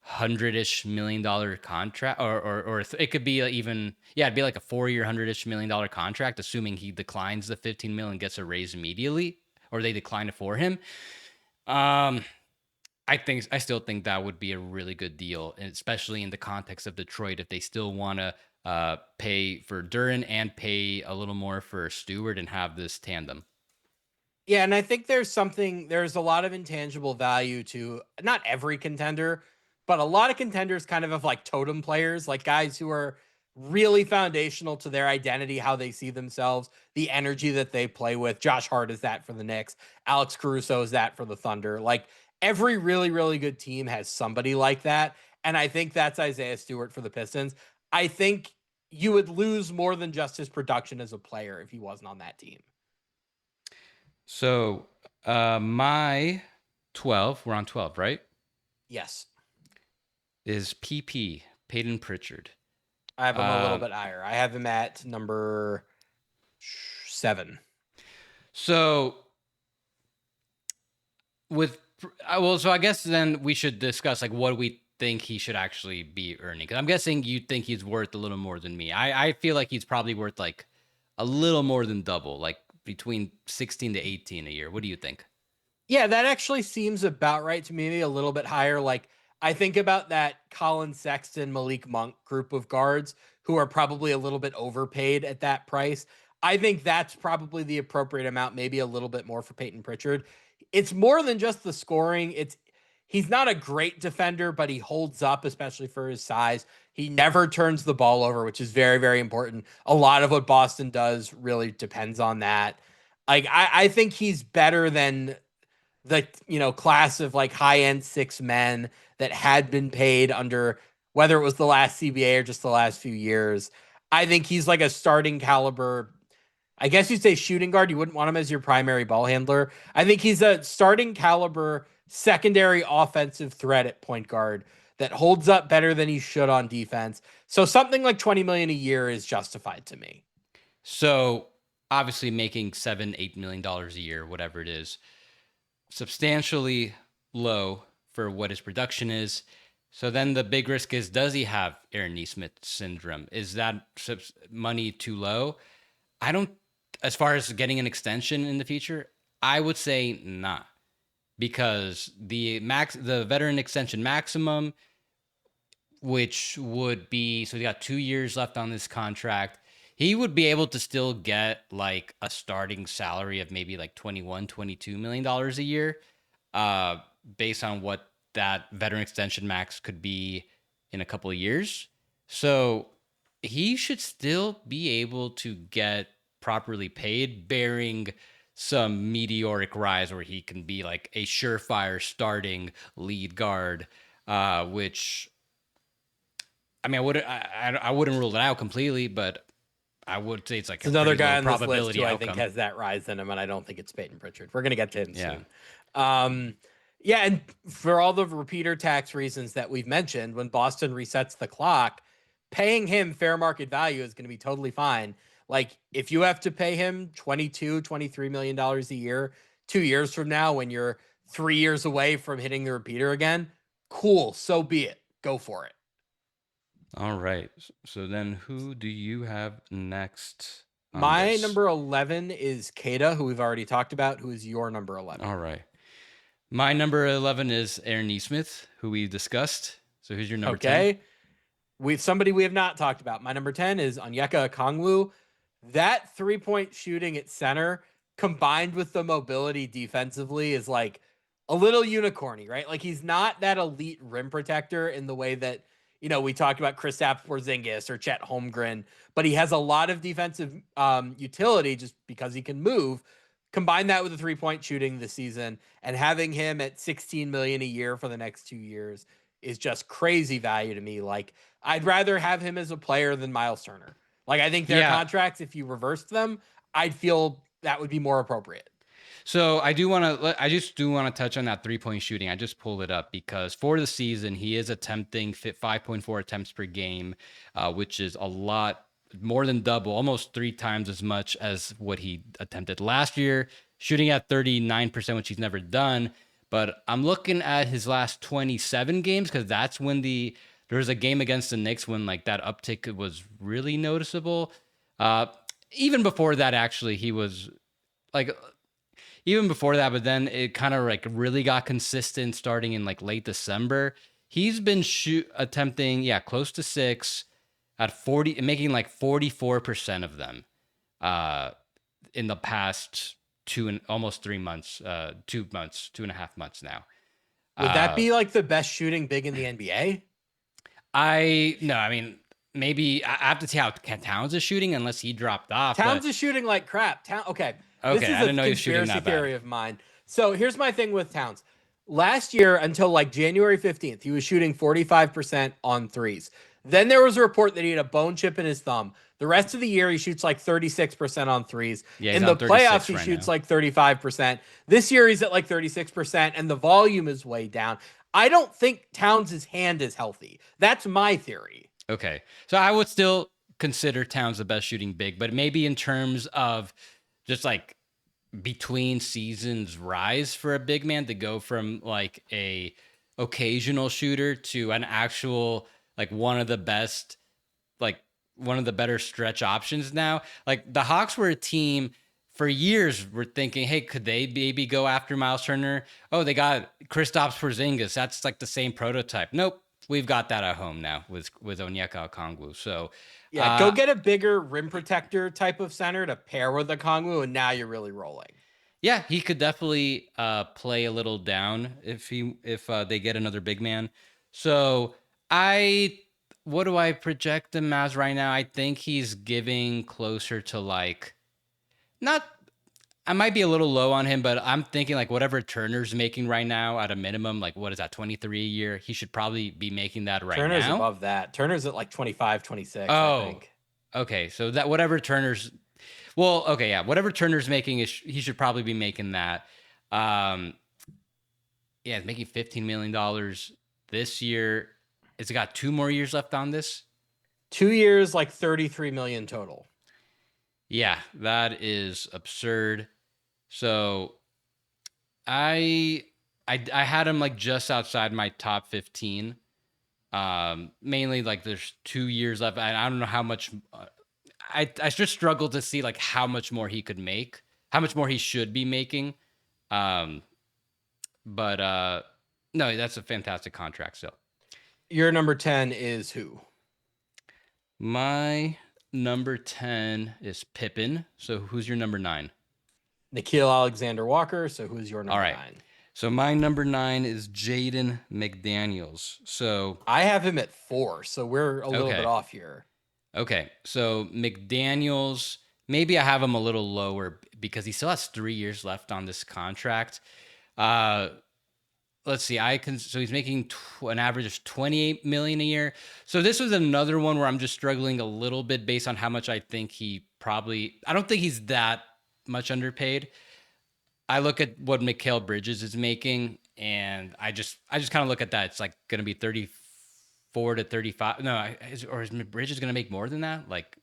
$100-ish million contract, or it could be even, yeah, it'd be like a 4-year, $100-ish million contract, assuming he declines the 15 million and gets a raise immediately, or they decline it for him. I still think that would be a really good deal, especially in the context of Detroit, if they still want to pay for Duren and pay a little more for Stewart and have this tandem. Yeah, and I think there's a lot of intangible value to not every contender, but a lot of contenders kind of have like totem players, like guys who are really foundational to their identity, how they see themselves, the energy that they play with. Josh Hart is that for the Knicks. Alex Caruso is that for the Thunder. Like every really, really good team has somebody like that. And I think that's Isaiah Stewart for the Pistons. I think you would lose more than just his production as a player if he wasn't on that team. So my 12, we're on 12, right? Yes. Is PP, Payton Pritchard. I have him a little bit higher. I have him at number 7. So so I guess then we should discuss like what we think he should actually be earning. Because I'm guessing you think he's worth a little more than me. I feel like he's probably worth like a little more than double, like between 16 to 18 a year. What do you think? Yeah, that actually seems about right to me, maybe a little bit higher. Like I think about that Colin Sexton, Malik Monk group of guards who are probably a little bit overpaid at that price. I think that's probably the appropriate amount, maybe a little bit more for Payton Pritchard. It's more than just the scoring. He's not a great defender, but he holds up, especially for his size. He never turns the ball over, which is very, very important. A lot of what Boston does really depends on that. Like I think he's better than the class of like high-end 6 men that had been paid under, whether it was the last CBA or just the last few years. I think he's like a starting caliber. I guess you'd say shooting guard. You wouldn't want him as your primary ball handler. I think he's a starting caliber secondary offensive threat at point guard that holds up better than he should on defense. So something like 20 million a year is justified to me. So obviously making $7-8 million a year, whatever it is, substantially low for what his production is. So then the big risk is, does he have Aaron Nesmith syndrome? Is that money too low? I don't, as far as getting an extension in the future, I would say not, because the veteran extension maximum, which would be, so he got 2 years left on this contract. He would be able to still get like a starting salary of maybe like $21-22 million a year, based on what that veteran extension max could be in a couple of years. So he should still be able to get properly paid, bearing some meteoric rise where he can be like a surefire starting lead guard, which, I mean, I wouldn't rule it out completely, but I would say it's like another guy on this list who outcome. I think has that rise in him, and I don't think it's Payton Pritchard. We're gonna get to him Yeah. soon. Yeah, and for all the repeater tax reasons that we've mentioned, when Boston resets the clock, paying him fair market value is going to be totally fine. Like if you have to pay him $22-23 million a year 2 years from now, when you're 3 years away from hitting the repeater again, cool, so be it. Go for it. All right. So then who do you have next? My number 11 is Queta, who we've already talked about, who is your number 11. All right. My number 11 is Aaron Nesmith, who we discussed. So who's your number 10? We've somebody we have not talked about. My number 10 is Onyeka Okongwu. That 3-point shooting at center combined with the mobility defensively is like a little unicorny, right? Like he's not that elite rim protector in the way that, we talked about Kristaps Porzingis or Chet Holmgren, but he has a lot of defensive utility just because he can move. Combine that with the 3-point shooting this season, and having him at 16 million a year for the next 2 years is just crazy value to me. Like I'd rather have him as a player than Miles Turner. Like I think their contracts, if you reversed them, I'd feel that would be more appropriate. So I just do want to touch on that 3-point shooting. I just pulled it up because for the season, he is attempting 5.4 attempts per game, which is a lot more than double, almost 3 times as much as what he attempted last year, shooting at 39%, which he's never done. But I'm looking at his last 27 games because that's when there was a game against the Knicks when like that uptick was really noticeable. Even before that, actually, he was like even before that, but then it kind of like really got consistent starting in like late December. He's been attempting, close to 6 at 40, making like 44% of them in the past almost 3 months, 2 months, 2.5 months now. Would that be like the best shooting big in the NBA? I mean, maybe I have to see how Towns is shooting unless he dropped off. Towns is shooting like crap. Okay. Okay, This is I didn't know a he was shooting conspiracy that bad. theory of mine. So here's my thing with Towns. Last year, until like January 15th, he was shooting 45% on threes. Then there was a report that he had a bone chip in his thumb. The rest of the year, he shoots like 36% on threes. Yeah, in the playoffs, he shoots like 35%. This year, he's at like 36%, and the volume is way down. I don't think Towns' hand is healthy. That's my theory. Okay. So I would still consider Towns the best shooting big, but maybe in terms of just like between seasons rise for a big man to go from like a occasional shooter to an actual like one of the better stretch options now. Like the Hawks were a team for years we're thinking, hey, could they maybe go after Miles Turner? Oh, they got Kristaps Porzingis. That's like the same prototype. Nope. We've got that at home now with Onyeka Okongwu. So yeah, go get a bigger rim protector type of center to pair with Okongwu, and now you're really rolling. Yeah, he could definitely play a little down if they get another big man. So what do I project him as right now? I think he's giving closer to like not. I might be a little low on him, but I'm thinking like whatever Turner's making right now at a minimum, like what is that, 23 a year? He should probably be making that right Turner's now. above that. Turner's at like 25, 26, Oh, I think. Okay. So that whatever Turner's whatever Turner's making he should probably be making that. He's making $15 million this year. It's got 2 more years left on this. 2 years, like 33 million total. Yeah, that is absurd. So I had him like just outside my top 15. Mainly like there's 2 years left. I don't know how much. I just struggle to see like how much more he could make, how much more he should be making. But no, that's a fantastic contract still. Your number 10 is who? My number 10 is Pippen. So who's your number 9? Nickeil Alexander-Walker. So who's your number 9? So my number 9 is Jaden McDaniels. So I have him at 4. So we're a little bit off here. Okay. So McDaniels, maybe I have him a little lower because he still has 3 years left on this contract. Let's see. So he's making an average of $28 million a year. So this was another one where I'm just struggling a little bit based on how much I think I don't think he's that much underpaid. I look at what Mikal Bridges is making, and I just kind of look at that. It's like going to be 34 to 35. No, is Bridges going to make more than that? Like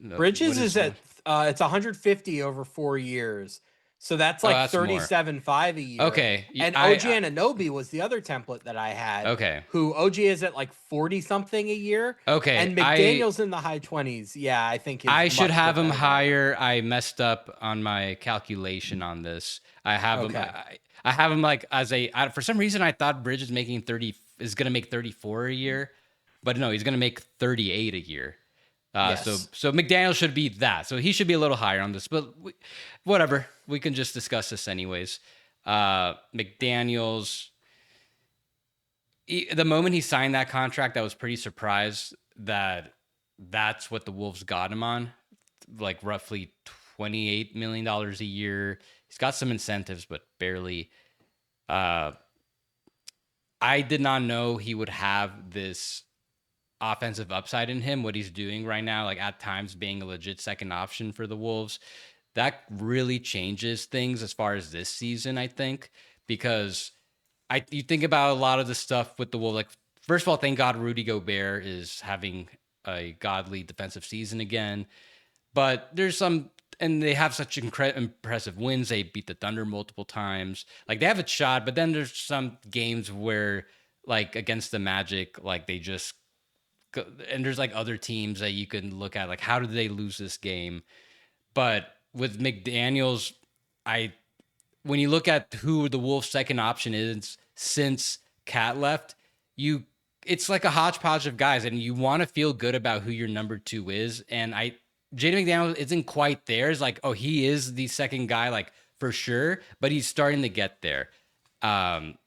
Bridges is at it's 150 over 4 years. So that's like 37.5 a year. Okay. And OG Anunoby was the other template that I had. Okay. Who OG is at like 40 something a year. Okay. And McDaniel's in the high 20s. Yeah, I think I should have him higher. I messed up on my calculation on this. I have him. I have him like for some reason I thought Bridges is going to make 34 a year, but no, he's going to make 38 a year. Yes. So McDaniel should be that. So he should be a little higher on this, but whatever. We can just discuss this anyways. McDaniels, the moment he signed that contract, I was pretty surprised that that's what the Wolves got him on, like roughly $28 million a year. He's got some incentives, but barely. I did not know he would have this offensive upside in him, what he's doing right now, like at times being a legit second option for the Wolves. that really changes things as far as this season, I think, because you think about a lot of the stuff with the Wolves. Like, first of all, thank God Rudy Gobert is having a godly defensive season again. But there's some, and they have such impressive wins. They beat the Thunder multiple times. Like, they have a shot, but then there's some games where, like against the Magic, like they just and there's like other teams that you can look at, like how did they lose this game? But with McDaniels, I when you look at who the Wolves' second option is since Cat left, you it's like a hodgepodge of guys, and you want to feel good about who your number two is. And Jaden McDaniels isn't quite there. It's like, oh, he is the second guy, like for sure, but he's starting to get there. Um,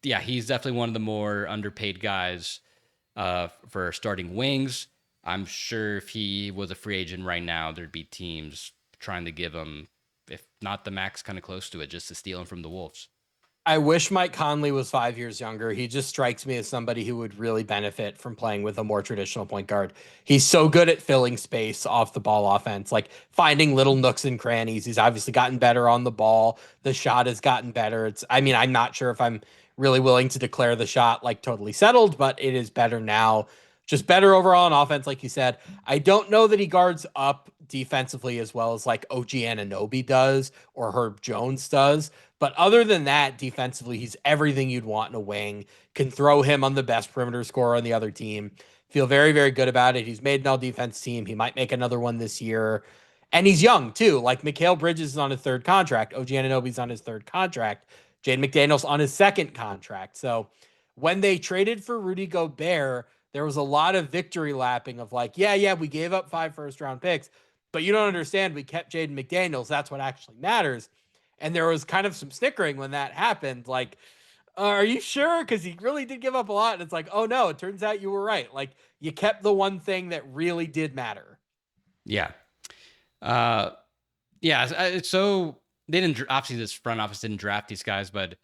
yeah, he's definitely one of the more underpaid guys for starting wings. I'm sure if he was a free agent right now, there'd be teams trying to give him, if not the max, kind of close to it, just to steal him from the Wolves. I wish Mike Conley was 5 years younger. He just strikes me as somebody who would really benefit from playing with a more traditional point guard. He's so good at filling space off the ball offense, like finding little nooks and crannies. He's obviously gotten better on the ball. The shot has gotten better. I mean, I'm not sure if I'm really willing to declare the shot like totally settled, but it is better now. Just better overall on offense, like you said. I don't know that he guards up defensively as well as like OG Anunoby does or Herb Jones does. But other than that, defensively, he's everything you'd want in a wing. Can throw him on the best perimeter scorer on the other team. Feel very, very good about it. He's made an all-defense team. He might make another one this year. And he's young, too. Like, Mikal Bridges is on his third contract. OG Anunoby's on his third contract. Jaden McDaniels on his second contract. So when they traded for Rudy Gobert, there was a lot of victory lapping of like, yeah, we gave up 5 first-round picks, but you don't understand. We kept Jaden McDaniels. That's what actually matters. And there was kind of some snickering when that happened. Like, are you sure? Because he really did give up a lot. And it's like, oh no, it turns out you were right. Like, you kept the one thing that really did matter. Yeah. Uh, yeah. So they didn't, obviously, this front office didn't draft these guys, but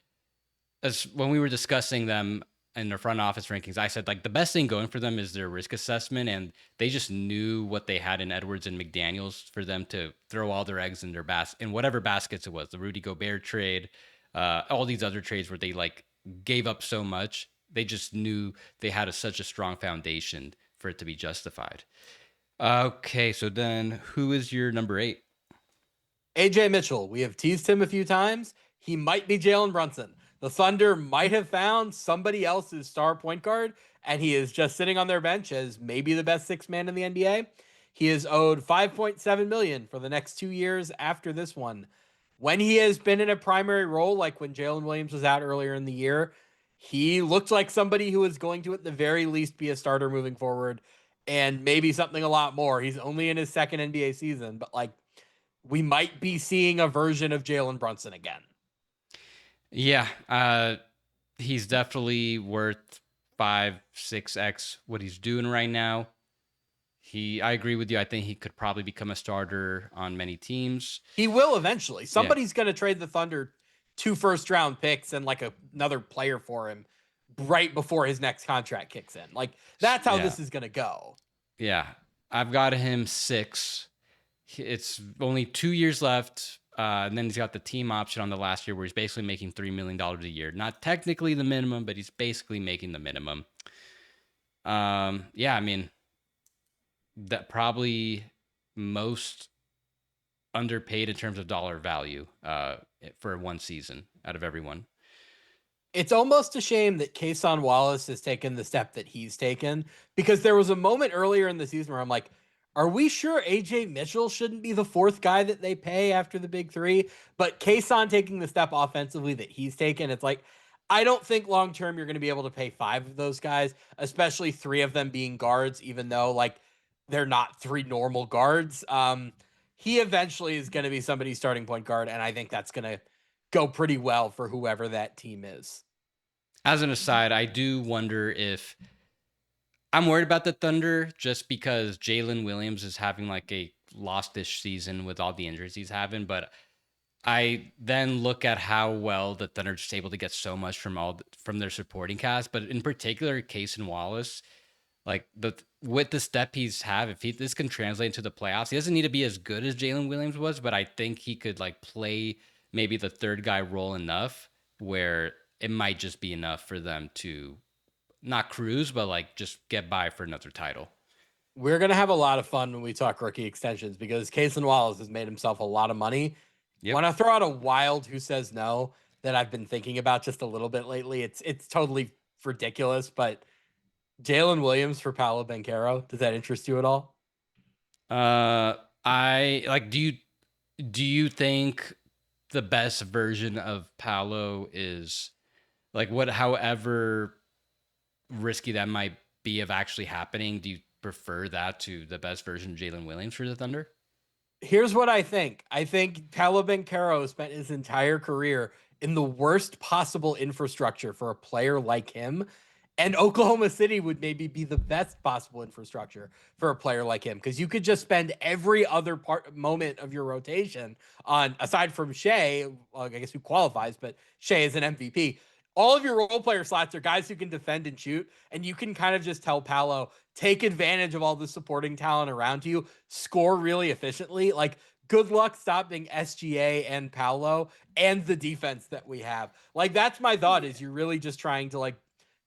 as when we were discussing them in their front office rankings, I said like the best thing going for them is their risk assessment, and they just knew what they had in Edwards and McDaniels for them to throw all their eggs in their in whatever baskets it was. The Rudy Gobert trade, all these other trades where they like gave up so much. They just knew they had such a strong foundation for it to be justified. Okay, so then who is your number 8? Ajay Mitchell, we have teased him a few times. He might be Jalen Brunson. The Thunder might have found somebody else's star point guard, and he is just sitting on their bench as maybe the best sixth man in the NBA. He is owed $5.7 million for the next 2 years after this one. When he has been in a primary role, like when Jalen Williams was out earlier in the year, he looked like somebody who is going to, at the very least, be a starter moving forward, and maybe something a lot more. He's only in his second NBA season, but like, we might be seeing a version of Jalen Brunson again. Yeah, he's definitely worth 5-6x what he's doing right now. I agree with you. I think he could probably become a starter on many teams. He will eventually. Somebody's going to trade the Thunder 2 first-round picks and like another player for him right before his next contract kicks in. Like, that's how this is going to go. Yeah, I've got him 6. It's only 2 years left. And then he's got the team option on the last year where he's basically making $3 million a year. Not technically the minimum, but he's basically making the minimum. Yeah, I mean, that probably most underpaid in terms of dollar value for one season out of everyone. It's almost a shame that Kason Wallace has taken the step that he's taken, because there was a moment earlier in the season where I'm like, are we sure Ajay Mitchell shouldn't be the 4th guy that they pay after the big 3? But Kason taking the step offensively that he's taken, it's like, I don't think long-term you're going to be able to pay 5 of those guys, especially 3 of them being guards, even though like they're not 3 normal guards. He eventually is going to be somebody's starting point guard, and I think that's going to go pretty well for whoever that team is. As an aside, I do wonder if I'm worried about the Thunder just because Jalen Williams is having like a lost-ish season with all the injuries he's having. But I then look at how well the Thunder are just able to get so much from their supporting cast. But in particular, Case and Wallace, like with the step he's have, if this can translate into the playoffs, he doesn't need to be as good as Jalen Williams was, but I think he could like play maybe the third guy role enough where it might just be enough for them to not cruise, but like just get by for another title. We're going to have a lot of fun when we talk rookie extensions because Cason Wallace has made himself a lot of money. Yep. Want to throw out a wild who says no that I've been thinking about just a little bit lately. It's totally ridiculous, but Jalen Williams for Paolo Banchero, does that interest you at all? I like, do you think the best version of Paolo is like what, however risky that might be of actually happening? Do you prefer that to the best version of Jalen Williams for the Thunder? Here's what I think. I think Paolo Banchero spent his entire career in the worst possible infrastructure for a player like him. And Oklahoma City would maybe be the best possible infrastructure for a player like him because you could just spend every other moment of your rotation on, aside from Shea, well, I guess who qualifies, but Shea is an MVP. All of your role player slots are guys who can defend and shoot, and you can kind of just tell Paolo, take advantage of all the supporting talent around you, score really efficiently. Like, good luck stopping SGA and Paolo and the defense that we have. Like, that's my thought, is you're really just trying to like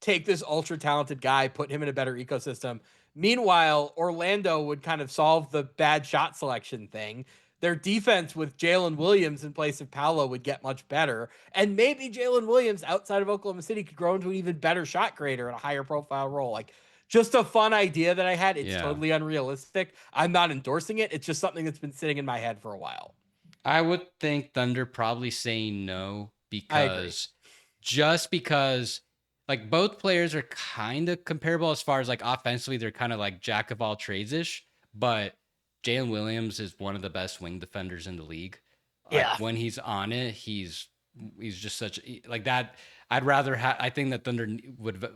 take this ultra talented guy, put him in a better ecosystem. Meanwhile, Orlando would kind of solve the bad shot selection thing. Their defense with Jalen Williams in place of Paolo would get much better. And maybe Jalen Williams outside of Oklahoma City could grow into an even better shot creator in a higher profile role. Like, just a fun idea that I had. It's totally unrealistic. I'm not endorsing it. It's just something that's been sitting in my head for a while. I would think Thunder probably saying no because like both players are kind of comparable as far as like offensively, they're kind of like jack of all trades ish, but Jalen Williams is one of the best wing defenders in the league. Like Yeah. when he's on it, he's just such like that. I'd rather have. I think that Thunder would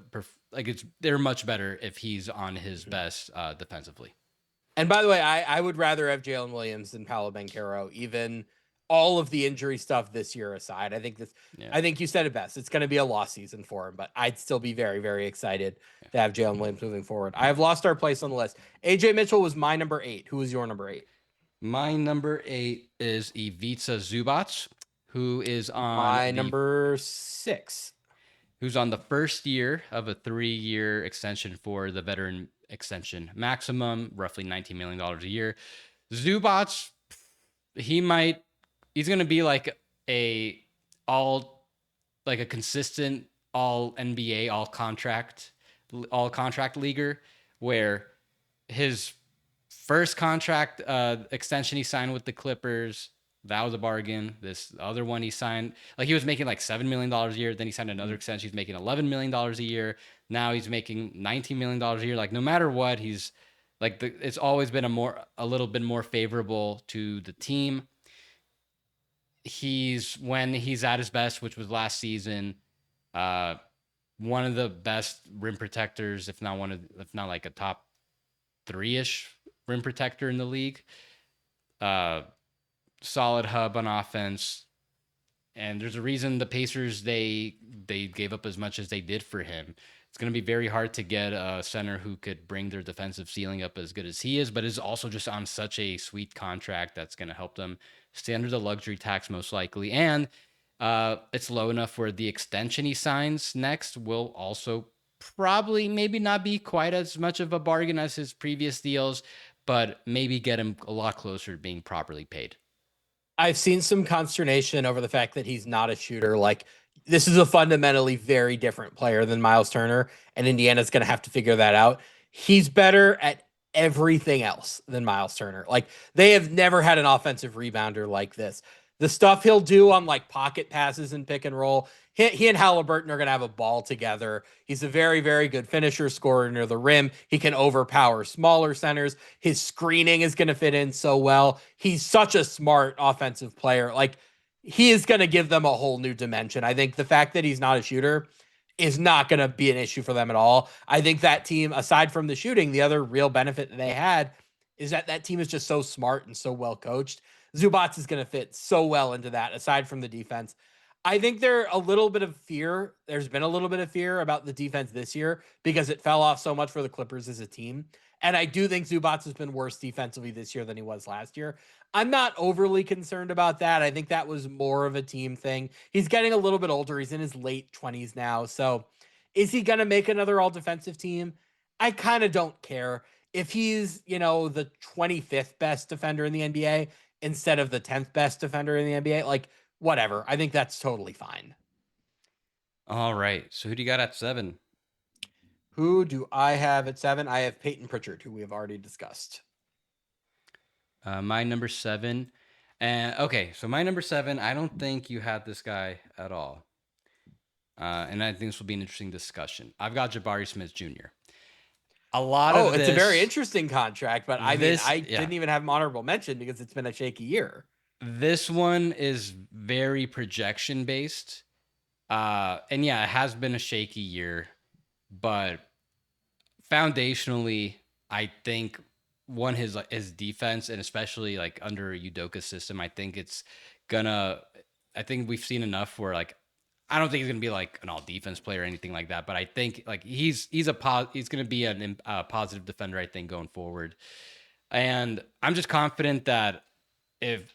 like they're much better if he's on his best defensively. And by the way, I would rather have Jalen Williams than Paolo Banchero, even all of the injury stuff this year aside. I think you said it best. It's going to be a lost season for him, but I'd still be very, very excited to have Jalen Williams moving forward. I have lost our place on the list. Ajay Mitchell was my number 8. Who was your number 8? My number 8 is Ivica Zubac, who is on my number 6. Who's on the first year of a 3-year extension for the veteran extension maximum, roughly $19 million a year. Zubac, he's going to be like a consistent all NBA, all contract leaguer, where his first contract extension he signed with the Clippers, that was a bargain. This other one he signed, like he was making like $7 million a year. Then he signed another extension. He's making $11 million a year. Now he's making $19 million a year. Like no matter what, he's like it's always been a little bit more favorable to the team. When he's at his best, which was last season, one of the best rim protectors, if not like a top 3-ish rim protector in the league. Solid hub on offense, and there's a reason the Pacers they gave up as much as they did for him. It's going to be very hard to get a center who could bring their defensive ceiling up as good as he is, but is also just on such a sweet contract that's going to help them stay under the luxury tax most likely, and it's low enough where the extension he signs next will also probably maybe not be quite as much of a bargain as his previous deals, but maybe get him a lot closer to being properly paid. I've seen some consternation over the fact that he's not a shooter. Like, this is a fundamentally very different player than Miles Turner, and Indiana's going to have to figure that out. He's better at everything else than Miles Turner. Like, they have never had an offensive rebounder like this. The stuff he'll do on like pocket passes and pick and roll, he and Halliburton are going to have a ball together. He's a very, very good finisher, scorer near the rim. He can overpower smaller centers. His screening is going to fit in so well. He's such a smart offensive player. Like, he is going to give them a whole new dimension. I think the fact that he's not a shooter is not going to be an issue for them at all. I think that team, aside from the shooting, the other real benefit that they had is that team is just so smart and so well coached. Zubac is going to fit so well into that, aside from the defense. I think there's been a little bit of fear about the defense this year because it fell off so much for the Clippers as a team. And I do think Zubats has been worse defensively this year than he was last year. I'm not overly concerned about that. I think that was more of a team thing. He's getting a little bit older. He's in his late 20s now. So is he going to make another all defensive team? I kind of don't care. If he's, the 25th best defender in the NBA instead of the 10th best defender in the NBA, like, whatever. I think that's totally fine. All right. So who do you got at 7? Who do I have at 7? I have Payton Pritchard, who we have already discussed. My number 7. And okay, so my number 7, I don't think you had this guy at all. And I think this will be an interesting discussion. I've got Jabari Smith Jr. It's a very interesting contract, but I didn't even have him honorable mention because it's been a shaky year. This one is very projection based. And yeah, it has been a shaky year, but foundationally, I think his defense, and especially like under Udoka's system, I think we've seen enough where like I don't think he's gonna be like an all defense player or anything like that, but I think like he's gonna be a positive defender, I think, going forward. And I'm just confident that if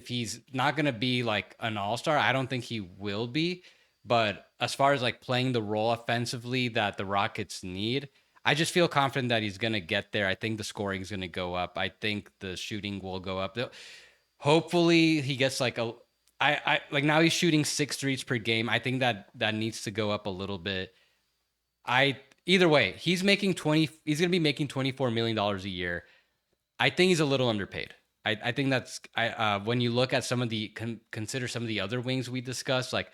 he's not gonna be like an all-star, I don't think he will be. But as far as like playing the role offensively that the Rockets need, I just feel confident that he's gonna get there. I think the scoring is gonna go up. I think the shooting will go up. Hopefully he gets like I like now he's shooting 6 threes per game. I think that needs to go up a little bit. Either way, he's gonna be making $24 million a year. I think he's a little underpaid. I think that's when you look at some of the consider some of the other wings we discussed, like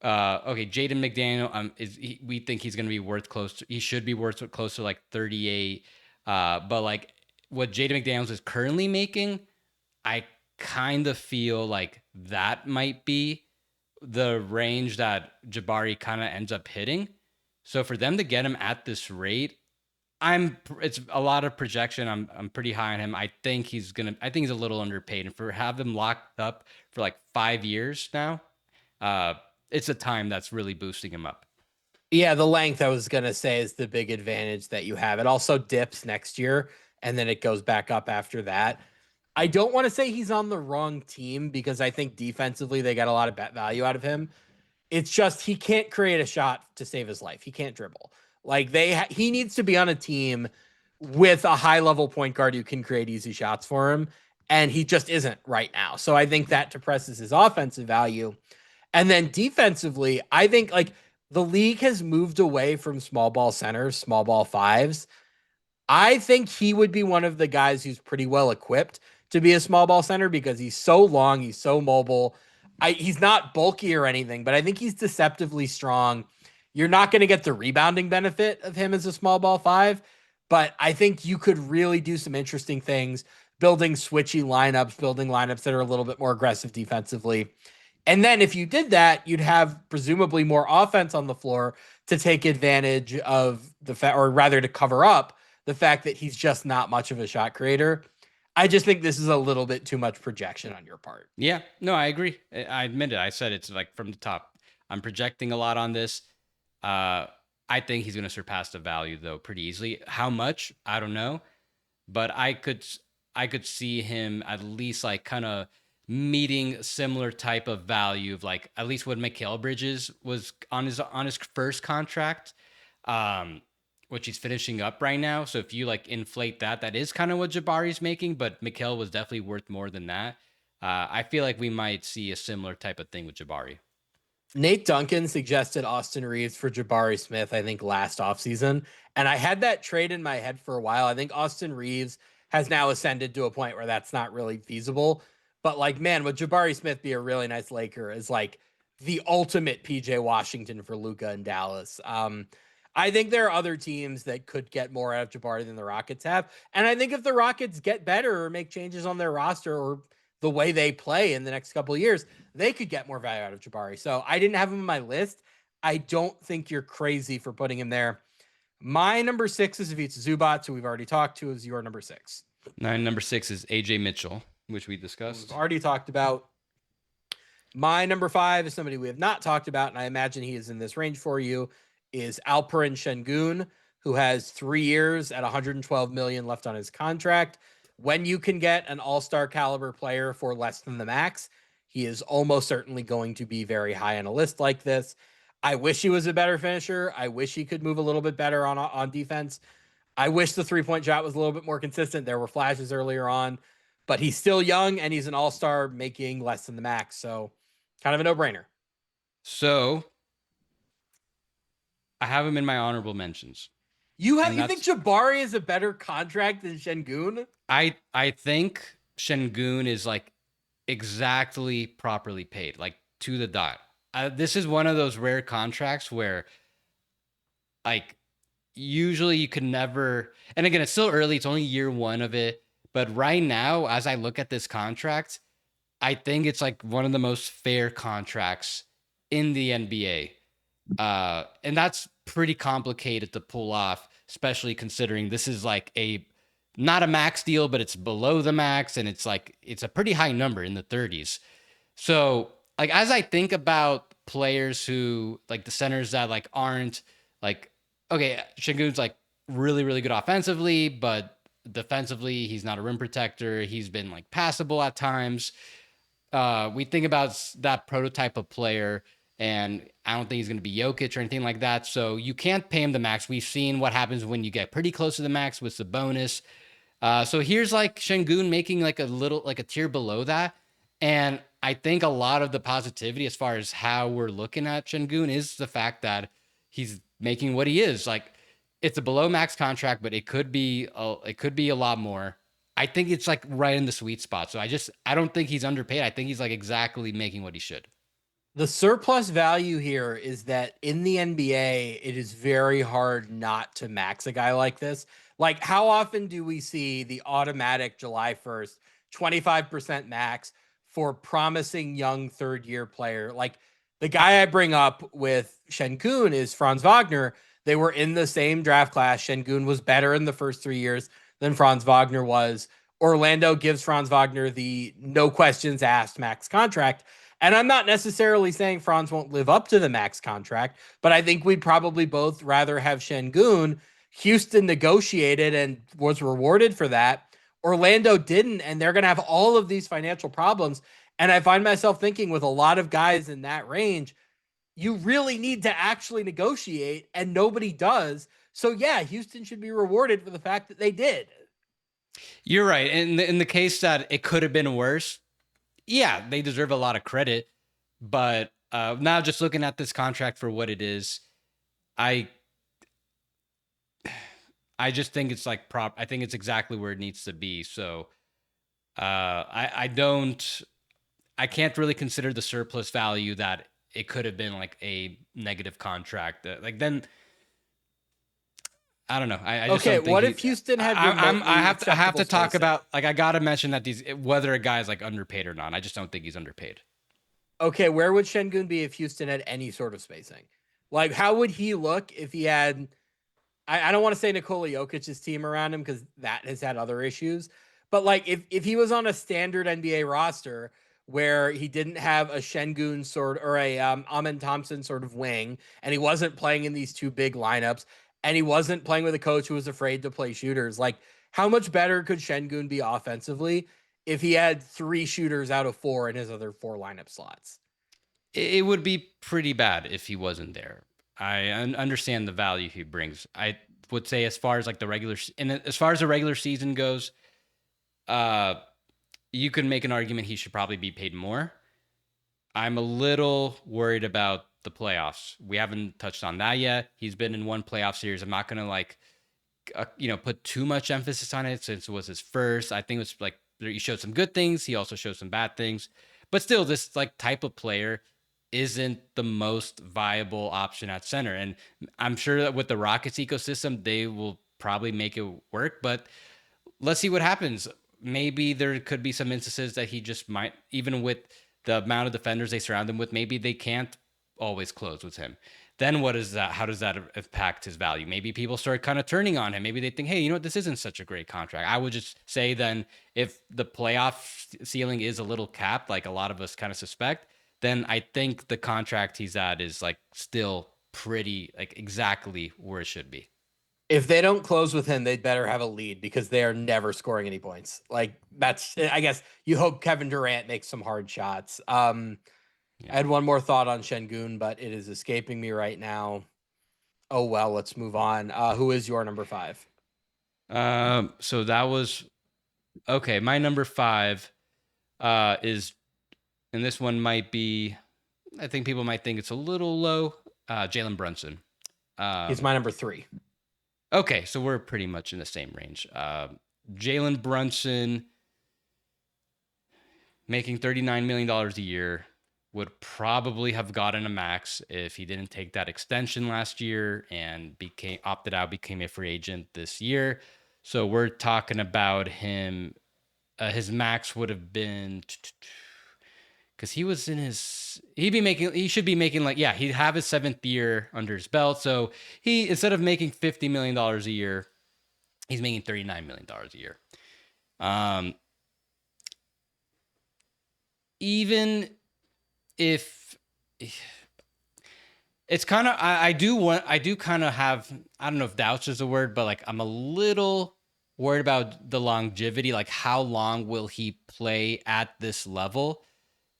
Jaden McDaniel, we think he's going to be worth he should be worth close to like 38. But like what Jaden McDaniels is currently making, I kind of feel like that might be the range that Jabari kind of ends up hitting. So for them to get him at this rate, it's a lot of projection. I'm pretty high on him. I think he's a little underpaid, and for have him locked up for like 5 years now, it's a time that's really boosting him up. Yeah, the length I was gonna say is the big advantage that you have. It also dips next year, and then it goes back up after that. I don't want to say he's on the wrong team because I think defensively they got a lot of bet value out of him. It's just he can't create a shot to save his life. He can't dribble. Like he needs to be on a team with a high level point guard who can create easy shots for him, and he just isn't right now. So I think that depresses his offensive value. And then defensively, I think like the league has moved away from small ball centers, small ball fives. I think he would be one of the guys who's pretty well equipped to be a small ball center because he's so long, he's so mobile. He's not bulky or anything, but I think he's deceptively strong. You're not going to get the rebounding benefit of him as a small ball 5, but I think you could really do some interesting things, building switchy lineups, building lineups that are a little bit more aggressive defensively. And then if you did that, you'd have presumably more offense on the floor to take advantage of the fact, or rather to cover up the fact that he's just not much of a shot creator. I just think this is a little bit too much projection on your part. Yeah, no, I agree. I admit it. I said it's like from the top. I'm projecting a lot on this. I think he's going to surpass the value though pretty easily. How much? I don't know, but I could see him at least like kind of meeting similar type of value of like at least what Nickeil Bridges was on his first contract, which he's finishing up right now. So if you like inflate that is kind of what Jabari's making, but Nickeil was definitely worth more than that. I feel like we might see a similar type of thing with Jabari. Nate Duncan suggested Austin Reeves for Jabari Smith, I think, last offseason. And I had that trade in my head for a while. I think Austin Reeves has now ascended to a point where that's not really feasible. But like, man, would Jabari Smith be a really nice Laker as like the ultimate PJ Washington for Luka and Dallas? I think there are other teams that could get more out of Jabari than the Rockets have. And I think if the Rockets get better or make changes on their roster or the way they play in the next couple of years, they could get more value out of Jabari. So I didn't have him on my list. I don't think you're crazy for putting him there. My number 6 is Ivica Zubac, who we've already talked to, is your number 6. Number 6 is Ajay Mitchell, which we discussed. We've already talked about. My number 5 is somebody we have not talked about, and I imagine he is in this range for you, is Alperen Sengun, who has 3 years at 112 million left on his contract. When you can get an all-star caliber player for less than the max, he is almost certainly going to be very high on a list like this. I wish he was a better finisher. I wish he could move a little bit better on defense. I wish the 3-point shot was a little bit more consistent. There were flashes earlier on, but he's still young and he's an all-star making less than the max. So kind of a no-brainer. So I have him in my honorable mentions. You And think that's Jabari is a better contract than Sengun? I think Sengun is like exactly properly paid, like to the dot. This is one of those rare contracts where like usually you can never, and again, it's still early, it's only year one of it, but right now as I look at this contract, I think it's like one of the most fair contracts in the NBA. And that's pretty complicated to pull off, especially considering this is like a not a max deal, but it's below the max, and it's a pretty high number in the 30s. So like as I think about players who like the centers that like aren't like okay, Shingun's like really, really good offensively, but defensively, he's not a rim protector. He's been like passable at times. We think about that prototype of player, and I don't think he's going to be Jokic or anything like that. So you can't pay him the max. We've seen what happens when you get pretty close to the max with the bonus. So here's like Sengun making like a little, like a tier below that. And I think a lot of the positivity as far as how we're looking at Sengun is the fact that he's making what he is. Like it's a below max contract, but it could be a lot more. I think it's like right in the sweet spot. So I don't think he's underpaid. I think he's like exactly making what he should. The surplus value here is that in the NBA, it is very hard not to max a guy like this. Like, how often do we see the automatic July 1st 25% max for promising young third year player? Like, the guy I bring up with Sengun is Franz Wagner. They were in the same draft class. Sengun was better in the first 3 years than Franz Wagner was. Orlando gives Franz Wagner the no questions asked max contract. And I'm not necessarily saying Franz won't live up to the max contract, but I think we'd probably both rather have Sengun. Houston negotiated and was rewarded for that. Orlando didn't, and they're going to have all of these financial problems. And I find myself thinking with a lot of guys in that range, you really need to actually negotiate, and nobody does. So, yeah, Houston should be rewarded for the fact that they did. You're right. In the case that it could have been worse, yeah, they deserve a lot of credit. But now just looking at this contract for what it is, I I just think it's like I think it's exactly where it needs to be. So I can't really consider the surplus value that it could have been like a negative contract. Like then I don't know. I just Okay, don't think what if Houston had I have acceptable to talk spacing? about like I gotta mention that these whether a guy's like underpaid or not. I just don't think he's underpaid. Okay, where would Sengun be if Houston had any sort of spacing? Like, how would he look if he had? I don't want to say Nikola Jokic's team around him because that has had other issues. But like, if he was on a standard NBA roster where he didn't have a Sengun sort or a Amen Thompson sort of wing, and he wasn't playing in these two big lineups, and he wasn't playing with a coach who was afraid to play shooters, like how much better could Sengun be offensively if he had 3 shooters out of 4 in his other 4 lineup slots? It would be pretty bad if he wasn't there. I understand the value he brings. I would say as far as like the as far as the regular season goes, uh, you can make an argument he should probably be paid more. I'm a little worried about the playoffs. We haven't touched on that yet. He's been in one playoff series. I'm not gonna like, put too much emphasis on it since it was his first. I think it was like he showed some good things. He also showed some bad things, but still, this like type of player isn't the most viable option at center. And I'm sure that with the Rockets ecosystem, they will probably make it work. But let's see what happens. Maybe there could be some instances that he just might, even with the amount of defenders they surround him with, maybe they can't always close with him. Then what is that? How does that impact his value? Maybe people start kind of turning on him. Maybe they think, hey, you know what? This isn't such a great contract. I would just say then if the playoff ceiling is a little capped, like a lot of us kind of suspect, then I think the contract he's at is like still pretty like exactly where it should be. If they don't close with him, they'd better have a lead because they are never scoring any points. Like that's, I guess you hope Kevin Durant makes some hard shots. I Yeah. had one more thought on Sengun, but it is escaping me right now. Oh well, let's move on. Who is your number 5? So that was okay. My number 5 is, and this one might be, I think people might think it's a little low. Jalen Brunson. He's my number 3. Okay, so we're pretty much in the same range. Jalen Brunson making $39 million a year would probably have gotten a max if he didn't take that extension last year and opted out, became a free agent this year. So we're talking about him. His max would have been, because he was in his, he should be making like, yeah, he'd have his 7th year under his belt. So he, instead of making $50 million a year, he's making $39 million a year. Even if it's kind of, I do kind of have, I don't know if doubts is a word, but like I'm a little worried about the longevity. Like how long will he play at this level?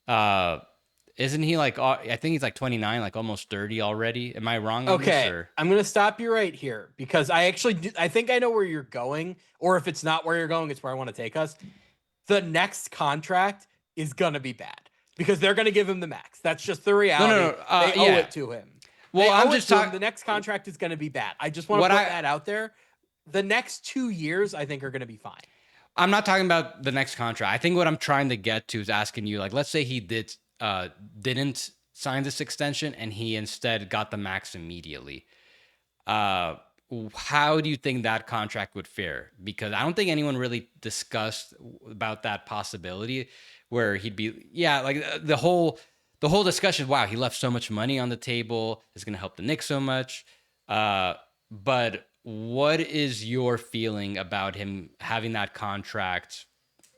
Isn't he like, I think he's like 29, like almost 30 already. Am I wrong on this? Okay, Or I'm gonna stop you right here because I actually I think I know where you're going, or if it's not where you're going, it's where I want to take us. The next contract is gonna be bad because they're gonna give him the max. That's just the reality. no. They owe Yeah. it to him. Well, I'm just talking. The next contract is gonna be bad. I just want to put that out there. The next 2 years, I think, are gonna be fine. I'm not talking about the next contract. I think what I'm trying to get to is asking you, like, let's say he didn't sign this extension and he instead got the max immediately. How do you think that contract would fare? Because I don't think anyone really discussed about that possibility where he'd be, yeah, like the whole discussion. Wow, he left so much money on the table. It's going to help the Knicks so much. But what is your feeling about him having that contract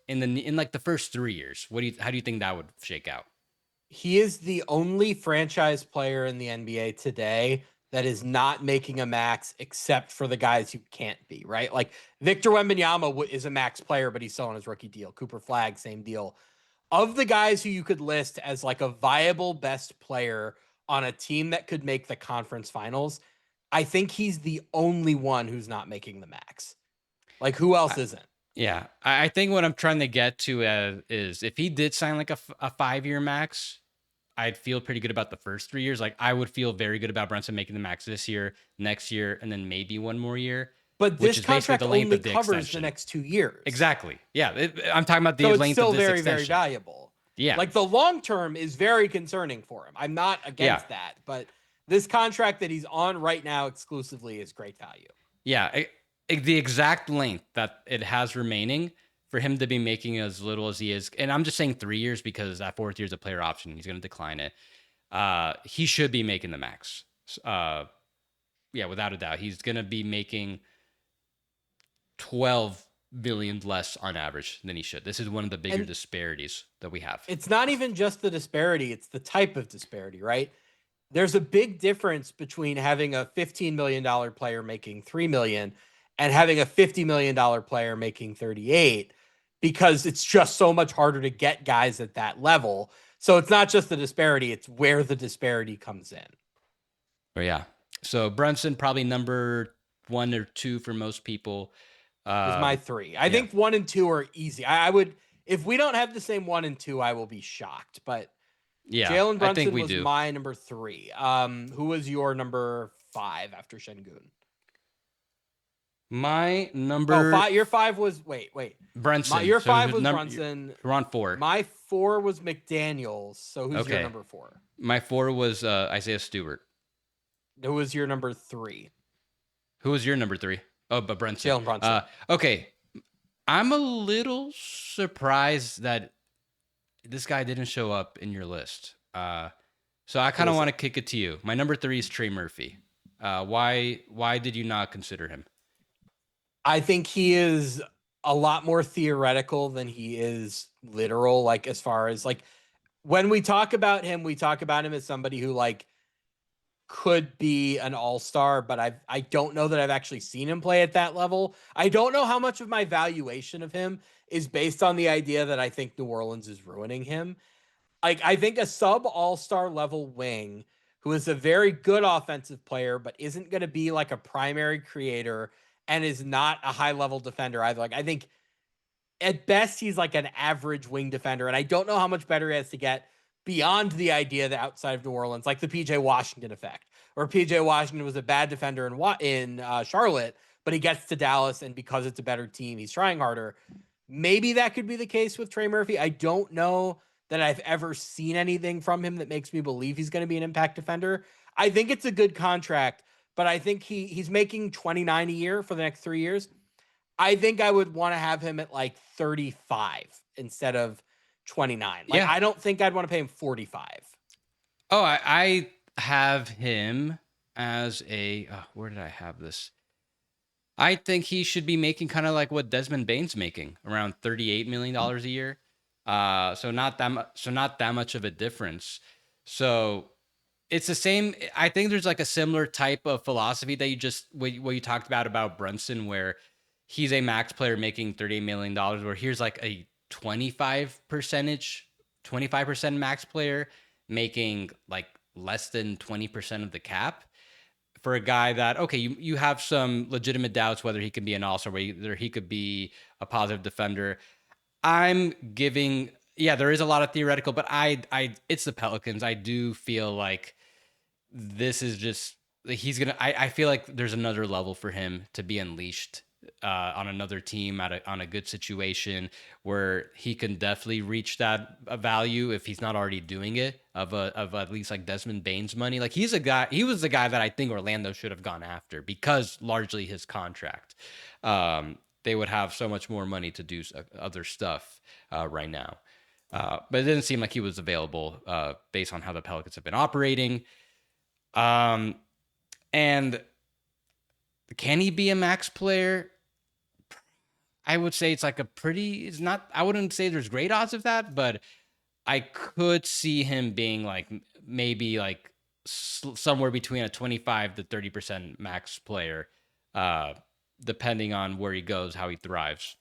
in like the first 3 years? How do you think that would shake out? He is the only franchise player in the NBA today that is not making a max except for the guys who can't be, right? Like Victor Wembanyama is a max player, but he's still on his rookie deal. Cooper Flagg, same deal. Of the guys who you could list as like a viable best player on a team that could make the conference finals, I think he's the only one who's not making the max. Like who else isn't? Yeah, I think what I'm trying to get to is if he did sign like a 5-year max, I'd feel pretty good about the first 3 years. Like I would feel very good about Brunson making the max this year, next year, and then maybe one more year. But this contract only covers the next 2 years. Exactly. Yeah, I'm talking about the so length it's still of this very, extension. very valuable. Yeah, like the long term is very concerning for him. I'm not against that, but this contract that he's on right now exclusively is great value. Yeah, the exact length that it has remaining for him to be making as little as he is, and I'm just saying 3 years because that 4th year is a player option. He's going to decline it. He should be making the max. Yeah, without a doubt, he's going to be making 12 million less on average than he should. This is one of the bigger disparities that we have. It's not even just the disparity, it's the type of disparity, right? There's a big difference between having a $15 million player making $3 million and having a $50 million player making 38, because it's just so much harder to get guys at that level. So it's not just the disparity, it's where the disparity comes in. But yeah. So Brunson, probably number 1 or 2 for most people. Is my 3. I think 1 and 2 are easy. I would, if we don't have the same 1 and 2, I will be shocked. But yeah, Jalen Brunson was my number 3. Who was your number 5 after Sengun? My number your 5 was wait. Brunson. Your 5 was Brunson. We're on 4. My 4 was McDaniels. So who's your number 4? My 4 was Isaiah Stewart. Who was your number 3? Who was your number 3? Oh, but Brunson. Jalen Brunson. Okay. I'm a little surprised that this guy didn't show up in your list. So I kind of want to kick it to you. My number 3 is Trey Murphy. Why did you not consider him? I think he is a lot more theoretical than he is literal. Like as far as like when we talk about him as somebody who like could be an all-star, but I don't know that I've actually seen him play at that level. I don't know how much of my valuation of him is based on the idea that I think New Orleans is ruining him. Like, I think a sub all-star level wing who is a very good offensive player, but isn't going to be like a primary creator and is not a high-level defender either. Like, I think at best he's like an average wing defender, and I don't know how much better he has to get beyond the idea that outside of New Orleans, like the PJ Washington effect, or PJ Washington was a bad defender in Charlotte, but he gets to Dallas, and because it's a better team, he's trying harder. Maybe that could be the case with Trey Murphy. I don't know that I've ever seen anything from him that makes me believe he's going to be an impact defender. I think it's a good contract, but I think he's making 29 a year for the next 3 years. I think I would want to have him at like 35 instead of 29. Like, Yeah. I don't think I'd want to pay him 45. Oh, I have him as a where did I have this? I think he should be making kind of like what Desmond Bane's making, around $38 million a year. So not that much of a difference. So it's the same. I think there's like a similar type of philosophy that what you talked about Brunson, where he's a max player making $38 million, where here's like a 25% max player making like less than 20% of the cap, for a guy that, okay, you have some legitimate doubts whether he can be an all-star, whether he could be a positive defender. I'm giving, there is a lot of theoretical, but it's the Pelicans. I do feel like this is just, I feel like there's another level for him to be unleashed on another team on a good situation where he can definitely reach that value if he's not already doing it of at least like Desmond Bane's money. Like he was the guy that I think Orlando should have gone after because largely his contract. They would have so much more money to do other stuff right now. But it didn't seem like he was available based on how the Pelicans have been operating. And can he be a max player? I would say it's like I wouldn't say there's great odds of that, but I could see him being like maybe like somewhere between a 25 to 30% max player, depending on where he goes, how he thrives.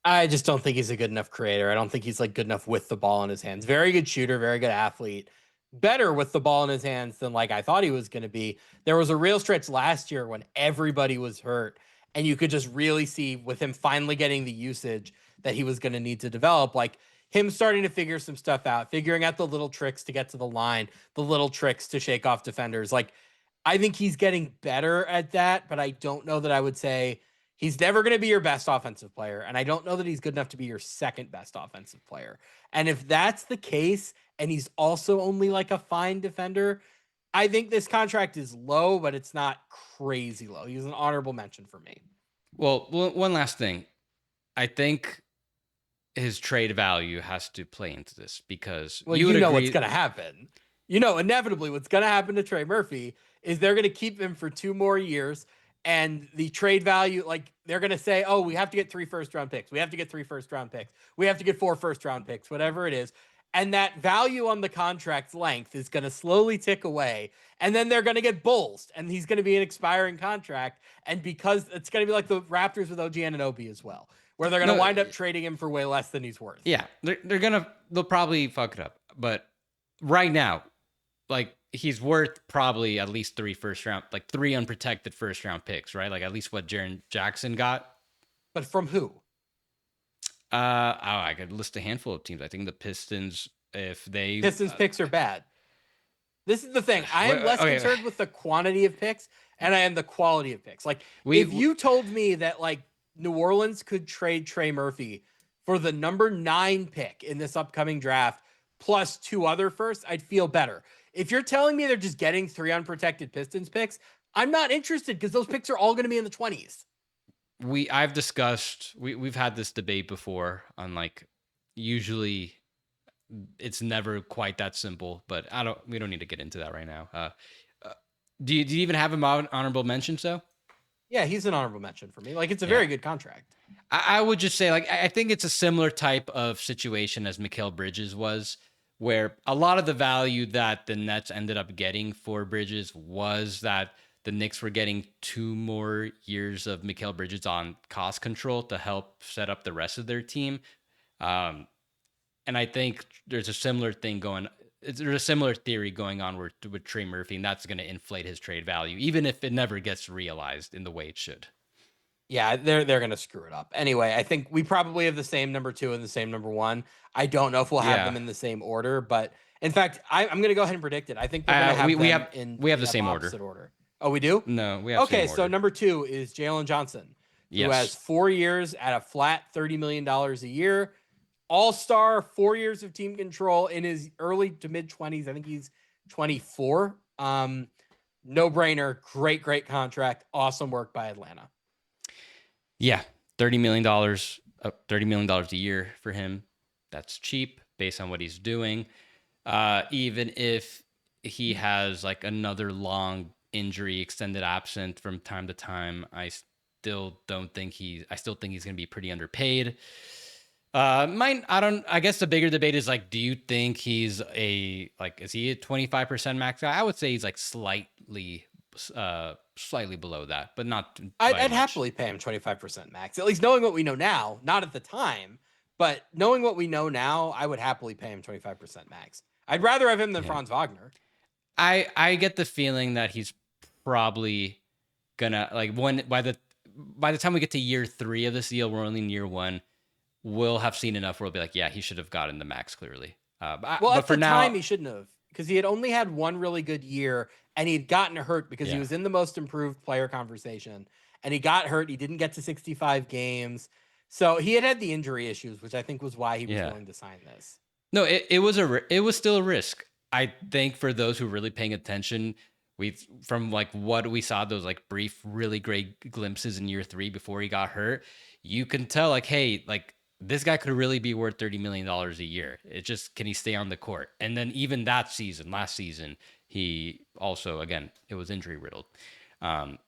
I just don't think he's a good enough creator. I don't think he's like good enough with the ball in his hands. Very good shooter, very good athlete. Better with the ball in his hands than like I thought he was going to be. There was a real stretch last year when everybody was hurt, and you could just really see with him finally getting the usage that he was going to need to develop, like him starting to figure some stuff out, figuring out the little tricks to get to the line, the little tricks to shake off defenders. Like, I think he's getting better at that, but I don't know that I would say he's never going to be your best offensive player. And I don't know that he's good enough to be your second best offensive player. And if that's the case, and he's also only like a fine defender, I think this contract is low, but it's not crazy low. He's an honorable mention for me. Well, one last thing. I think his trade value has to play into this because what's going to happen. Inevitably what's going to happen to Trey Murphy is they're going to keep him for 2 more years. And the trade value, like they're going to say, oh, we have to get 3 first-round picks. We have to get 3 first-round picks. We have to get 4 first-round picks, whatever it is. And that value on the contract's length is going to slowly tick away. And then they're going to get bullsed. And he's going to be an expiring contract. And because it's going to be like the Raptors with OG Anunoby as well, where they're going to wind up trading him for way less than he's worth. Yeah, they'll probably fuck it up. But right now, like he's worth probably at least 3 unprotected first round picks, right? Like at least what Jaren Jackson got. But from who? I could list a handful of teams. I think the Pistons, Pistons picks are bad. This is the thing. I am less concerned with the quantity of picks and I am the quality of picks. Like if you told me that like New Orleans could trade Trey Murphy for the number 9 pick in this upcoming draft plus 2 other firsts, I'd feel better. If you're telling me they're just getting 3 unprotected Pistons picks, I'm not interested because those picks are all going to be in the 20s. We've had this debate before on like usually it's never quite that simple, but we don't need to get into that right now. Do you even have him on honorable mentions though? Yeah, he's an honorable mention for me. Like it's a very good contract. I would just say like I think it's a similar type of situation as Mikal Bridges was, where a lot of the value that the Nets ended up getting for Bridges was that the Knicks were getting 2 more years of Mikal Bridges on cost control to help set up the rest of their team. Um, and I think there's a similar thing going. There's a similar theory going on with Trey Murphy, and that's going to inflate his trade value, even if it never gets realized in the way it should. Yeah, they're gonna screw it up. Anyway, I think we probably have the same number 2 and the same number 1. I don't know if we'll have Yeah, them in the same order, but in fact, I'm gonna go ahead and predict it. I think we're gonna have we them have in we have the the same order. opposite order. Oh, we do? No, we have Okay, same so order. number 2 is Jalen Johnson, who has Yes. 4 years at a flat $30 million a year. All-star, 4 years of team control in his early to mid 20s. I think he's 24. No brainer, great contract. Awesome work by Atlanta. Yeah, $30 million, $30 million a year for him. That's cheap based on what he's doing. Even if he has like another long injury, extended absent from time to time, I still think he's going to be pretty underpaid. I guess the bigger debate is like, do you think he's is he a 25% max guy? I would say he's like slightly below that, but not by I'd much. happily pay him 25% max, at least knowing what we know now, not at the time, but knowing what we know now, I would happily pay him 25% max. I'd rather have him than Franz Wagner. I get the feeling that he's probably gonna like by the time we get to year 3 of this deal, we're only in year 1. We'll have seen enough where we'll be like, yeah, he should have gotten the max clearly. Well, at the time, he shouldn't have, because he had only had one really good year, and he'd gotten hurt because he was in the most improved player conversation, and he got hurt. He didn't get to 65 games. So he had the injury issues, which I think was why he was willing to sign this. No, it was still a risk. I think for those who are really paying attention, from like what we saw, those like brief, really great glimpses in year 3 before he got hurt, you can tell like, hey, like this guy could really be worth $30 million a year. It just, can he stay on the court? And then even last season, he also, again, it was injury riddled. I'm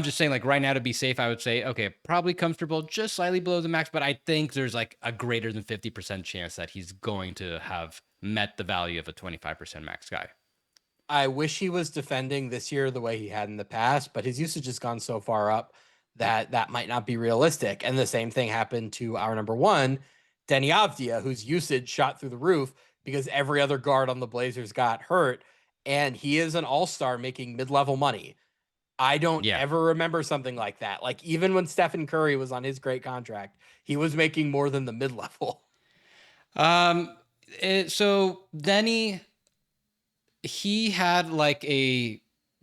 just saying, like right now, to be safe, I would say, okay, probably comfortable, just slightly below the max, but I think there's like a greater than 50% chance that he's going to have met the value of a 25% max guy. I wish he was defending this year the way he had in the past, but his usage has gone so far up that might not be realistic. And the same thing happened to our number 1, Deni Avdija, whose usage shot through the roof because every other guard on the Blazers got hurt. And he is an all-star making mid-level money. I don't ever remember something like that. Like even when Stephen Curry was on his great contract, he was making more than the mid-level. So Deni, he had like a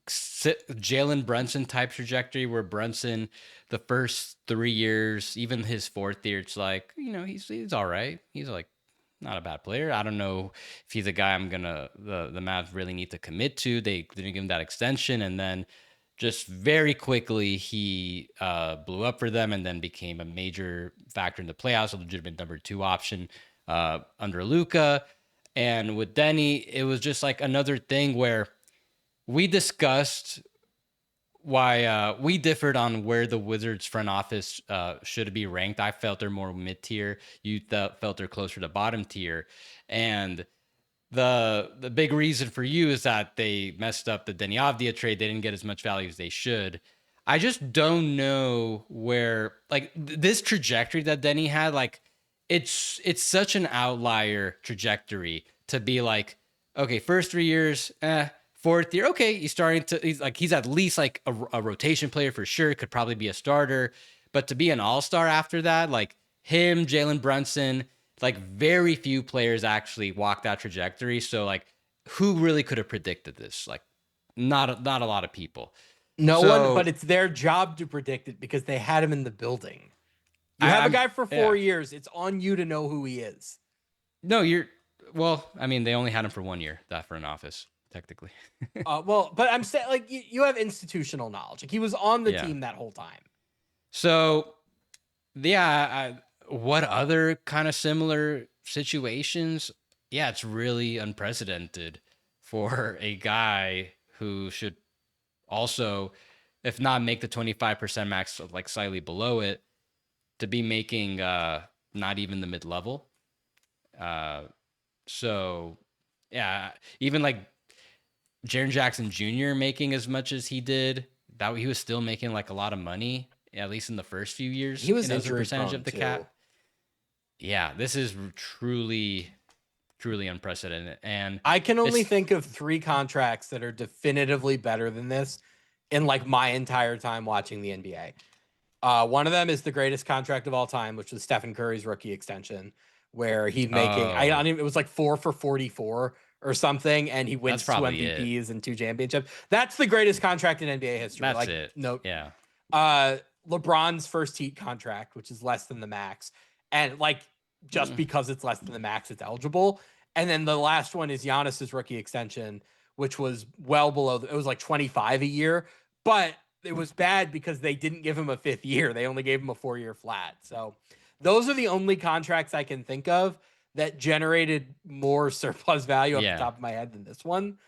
Jalen Brunson type trajectory where Brunson, the first 3 years, even his 4th year, it's like, he's all right. He's like not a bad player. I don't know if he's a guy the Mavs really need to commit to. They didn't give him that extension, and then just very quickly he blew up for them and then became a major factor in the playoffs, a legitimate number 2 option under Luka. And with Deni, it was just like another thing where we discussed why we differed on where the Wizards front office should be ranked. I felt they're more mid-tier. You felt they're closer to bottom tier. And the big reason for you is that they messed up the Deni Avdija trade. They didn't get as much value as they should. I just don't know where, like, this trajectory that Deni had, like, it's such an outlier trajectory to be like, okay, first 3 years, 4th year, okay, he's at least like a rotation player for sure, could probably be a starter, but to be an all-star after that, like him, Jalen Brunson, like very few players actually walked that trajectory. So like, who really could have predicted this? Like, not a lot of people. No one, but it's their job to predict it because they had him in the building. You have a guy for 4 years. It's on you to know who he is. No, well, I mean, they only had him for 1 year, that front office, technically. Well, but I'm saying, like, you have institutional knowledge. Like, he was on the team that whole time. So, what other kind of similar situations? Yeah, it's really unprecedented for a guy who should also, if not make the 25% max, like slightly below it, to be making not even the mid-level. So, yeah, even like Jaren Jackson Jr. making as much as he did, that he was still making like a lot of money, at least in the first few years, He was and as a injury percentage prone of the too. cap. Yeah, this is truly unprecedented. And I can only it's think of 3 contracts that are definitively better than this in like my entire time watching the NBA. One of them is the greatest contract of all time, which was Stephen Curry's rookie extension, where he's making I oh, don't even, it was like 4 for 44 or something, and he that's wins 2 probably it. MVPs and 2 championships. That's the greatest contract in NBA history. That's Like, it. no, Yeah. LeBron's first Heat contract, which is less than the max, and like just Mm. because it's less than the max, it's eligible. And then the last one is Giannis's rookie extension, which was well below. It was like 25 a year, but it was bad because they didn't give him a 5th year. They only gave him a 4-year flat. So those are the only contracts I can think of that generated more surplus value off the Yeah. top of my head than this one.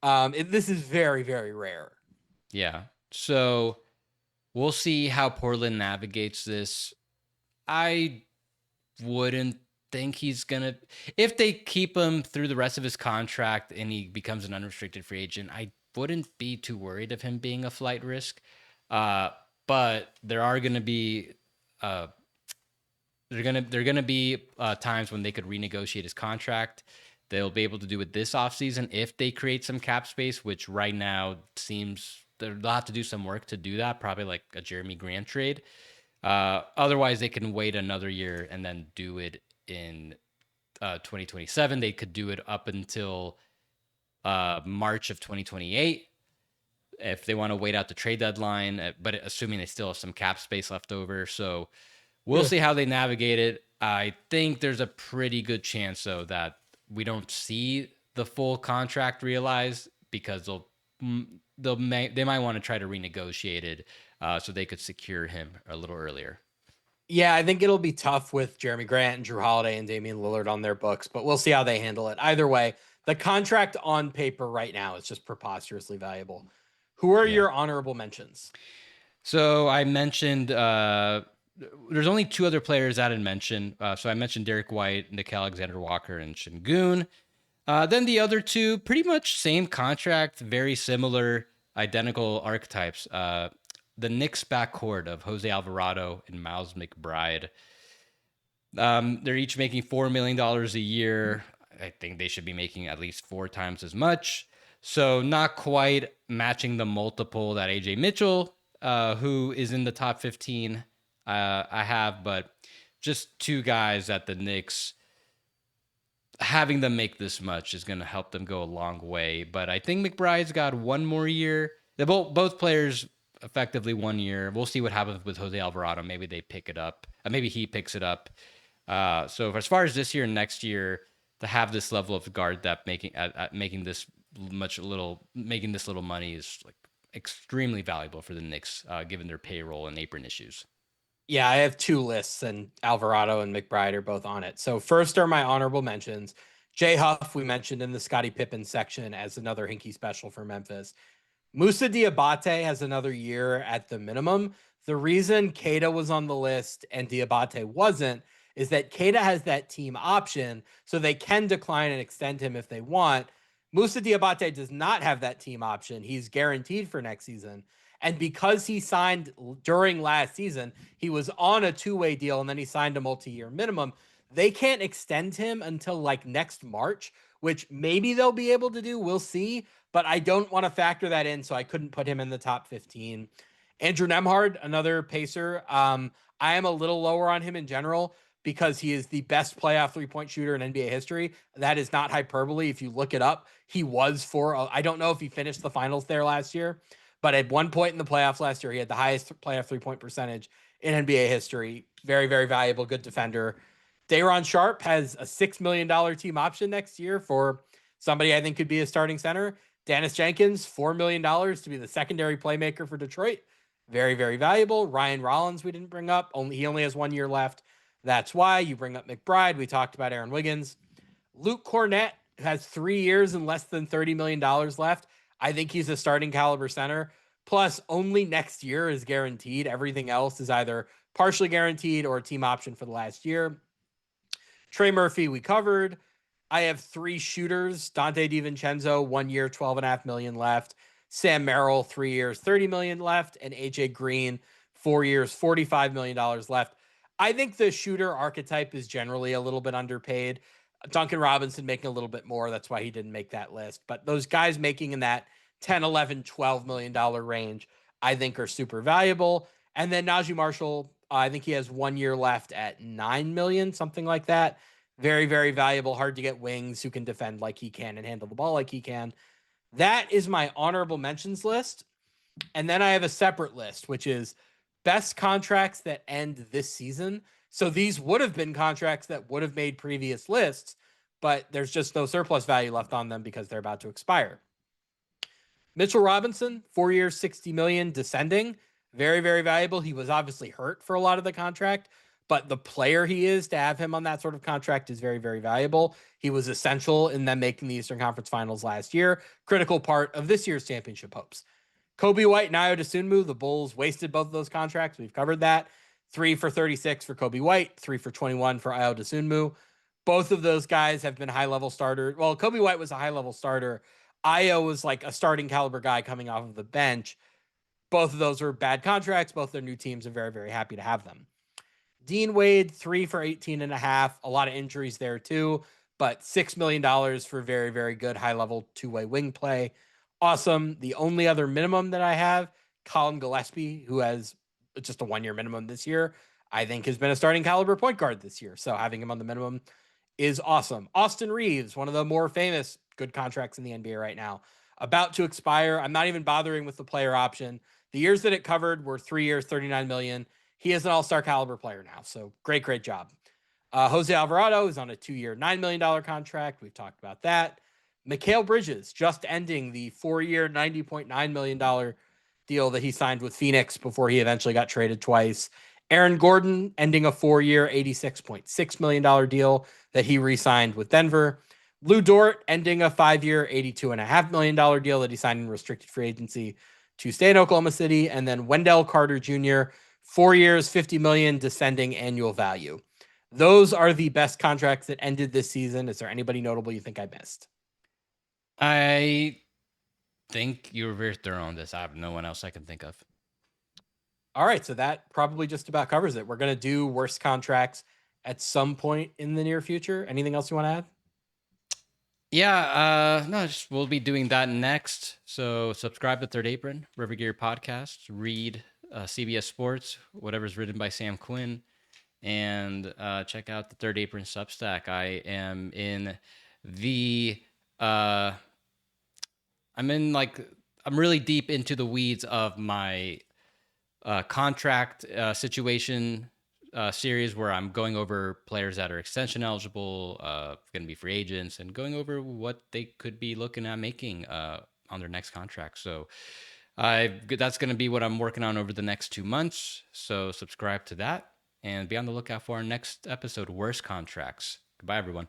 This is very, very rare. Yeah. So we'll see how Portland navigates this. I wouldn't think he's gonna, if they keep him through the rest of his contract and he becomes an unrestricted free agent, I wouldn't be too worried of him being a flight risk. Uh, but there are gonna be times when they could renegotiate his contract. They'll be able to do it this offseason if they create some cap space, which right now seems they'll have to do some work to do that, probably like a Jeremy Grant trade. Otherwise, they can wait another year and then do it in 2027. They could do it up until March of 2028 if they want to wait out the trade deadline, but assuming they still have some cap space left over. So we'll Yeah. see how they navigate it. I think there's a pretty good chance, though, that we don't see the full contract realized because they might want to try to renegotiate it so they could secure him a little earlier. Yeah, I think it'll be tough with Jeremy Grant and Drew Holiday and Damian Lillard on their books, but we'll see how they handle it. Either way, the contract on paper right now is just preposterously valuable. Who are Yeah. your honorable mentions? So I mentioned there's only 2 other players I didn't mention. So I mentioned Derrick White, Nickeil Alexander-Walker, and Sengun. Then the other 2, pretty much same contract, very similar, identical archetypes. The Knicks backcourt of Jose Alvarado and Miles McBride. They're each making $4 million a year. I think they should be making at least 4 times as much. So not quite matching the multiple that Ajay Mitchell, who is in the top 15, I have, but just 2 guys at the Knicks. Having them make this much is going to help them go a long way. But I think McBride's got 1 more year. They both players effectively 1 year. We'll see what happens with Jose Alvarado. Maybe they pick it up. Maybe he picks it up. So as far as this year and next year, to have this level of guard depth making this little money is like extremely valuable for the Knicks, given their payroll and apron issues. Yeah, I have 2 lists, and Alvarado and McBride are both on it. So first are my honorable mentions. Jay Huff, we mentioned in the Scotty Pippen section as another hinky special for Memphis. Musa Diabate has another year at the minimum. The reason Queta was on the list and Diabate wasn't is that Queta has that team option, so they can decline and extend him if they want. Musa Diabate does not have that team option. He's guaranteed for next season. And because he signed during last season, he was on a 2-way deal and then he signed a multi-year minimum. They can't extend him until like next March, which maybe they'll be able to do. We'll see. But I don't want to factor that in, so I couldn't put him in the top 15. Andrew Nemhard, another Pacer. I am a little lower on him in general because he is the best playoff 3-point shooter in NBA history. That is not hyperbole. If you look it up, he was I don't know if he finished the finals there last year, but at one point in the playoffs last year, he had the highest playoff 3-point percentage in NBA history. Very, very valuable, good defender. Day'Ron Sharpe has a $6 million team option next year for somebody I think could be a starting center. Dennis Jenkins, $4 million to be the secondary playmaker for Detroit. Very, very valuable. Ryan Rollins, we didn't bring up. He only has 1 year left. That's why you bring up McBride. We talked about Aaron Wiggins. Luke Cornett has 3 years and less than $30 million left. I think he's a starting caliber center. Plus, only next year is guaranteed. Everything else is either partially guaranteed or a team option for the last year. Trey Murphy, we covered. I have three shooters: Dante DiVincenzo, 1 year, 12.5 million left; Sam Merrill, 3 years, 30 million left; and AJ Green, 4 years, $45 million left. I think the shooter archetype is generally a little bit underpaid. Duncan Robinson making a little bit more. That's why he didn't make that list. But those guys making in that 10, 11, $12 million range, I think are super valuable. And then Najee Marshall, I think he has 1 year left at 9 million, something like that. Very, very valuable. Hard to get wings who can defend like he can and handle the ball like he can. That is my honorable mentions list. And then I have a separate list, which is best contracts that end this season. So these would have been contracts that would have made previous lists, but there's just no surplus value left on them because they're about to expire. Mitchell Robinson, 4 years, 60 million, descending. Very, very valuable. He was obviously hurt for a lot of the contract, but the player he is, to have him on that sort of contract is very, very valuable. He was essential in them making the Eastern Conference Finals last year. Critical part of this year's championship hopes. Kobe White and Ayo Dosunmu, the Bulls wasted both of those contracts. We've covered that. 3 for 36 for Kobe White, 3 for 21 for Ayo Dosunmu. Both of those guys have been high-level starters. Well, Kobe White was a high-level starter. Ayo was like a starting caliber guy coming off of the bench. Both of those were bad contracts. Both their new teams are very, very happy to have them. Dean Wade, 3 for 18.5. A lot of injuries there too, but $6 million for very, very good high-level two-way wing play. Awesome. The only other minimum that I have, Colin Gillespie, who has just a 1 year minimum this year, I think has been a starting caliber point guard this year. So having him on the minimum is awesome. Austin Reeves, one of the more famous good contracts in the NBA right now, about to expire. I'm not even bothering with the player option. The years that it covered were 3 years, 39 million. He is an all-star caliber player now. So great, great job. Jose Alvarado is on a 2 year, $9 million contract. We've talked about that. Mikal Bridges just ending the 4 year, $90.9 million deal that he signed with Phoenix before he eventually got traded twice. Aaron Gordon ending a 4 year, $86.6 million deal that he re-signed with Denver. Lou Dort ending a 5 year, $82.5 million deal that he signed in restricted free agency to stay in Oklahoma City. And then Wendell Carter Jr., 4 years, $50 million, descending annual value. Those are the best contracts that ended this season. Is there anybody notable you think I missed? I think you were very thorough on this. I have no one else I can think of. All right, so that probably just about covers it. We're going to do worst contracts at some point in the near future. Anything else you want to add? Yeah, no, we'll be doing that next. So subscribe to Third Apron, River Gear Podcast, read CBS Sports, whatever's written by Sam Quinn, and check out the Third Apron Substack. I am in the I'm really deep into the weeds of my contract situation series where I'm going over players that are extension eligible, going to be free agents, and going over what they could be looking at making on their next contract. So that's going to be what I'm working on over the next 2 months. So subscribe to that and be on the lookout for our next episode, Worst Contracts. Goodbye, everyone.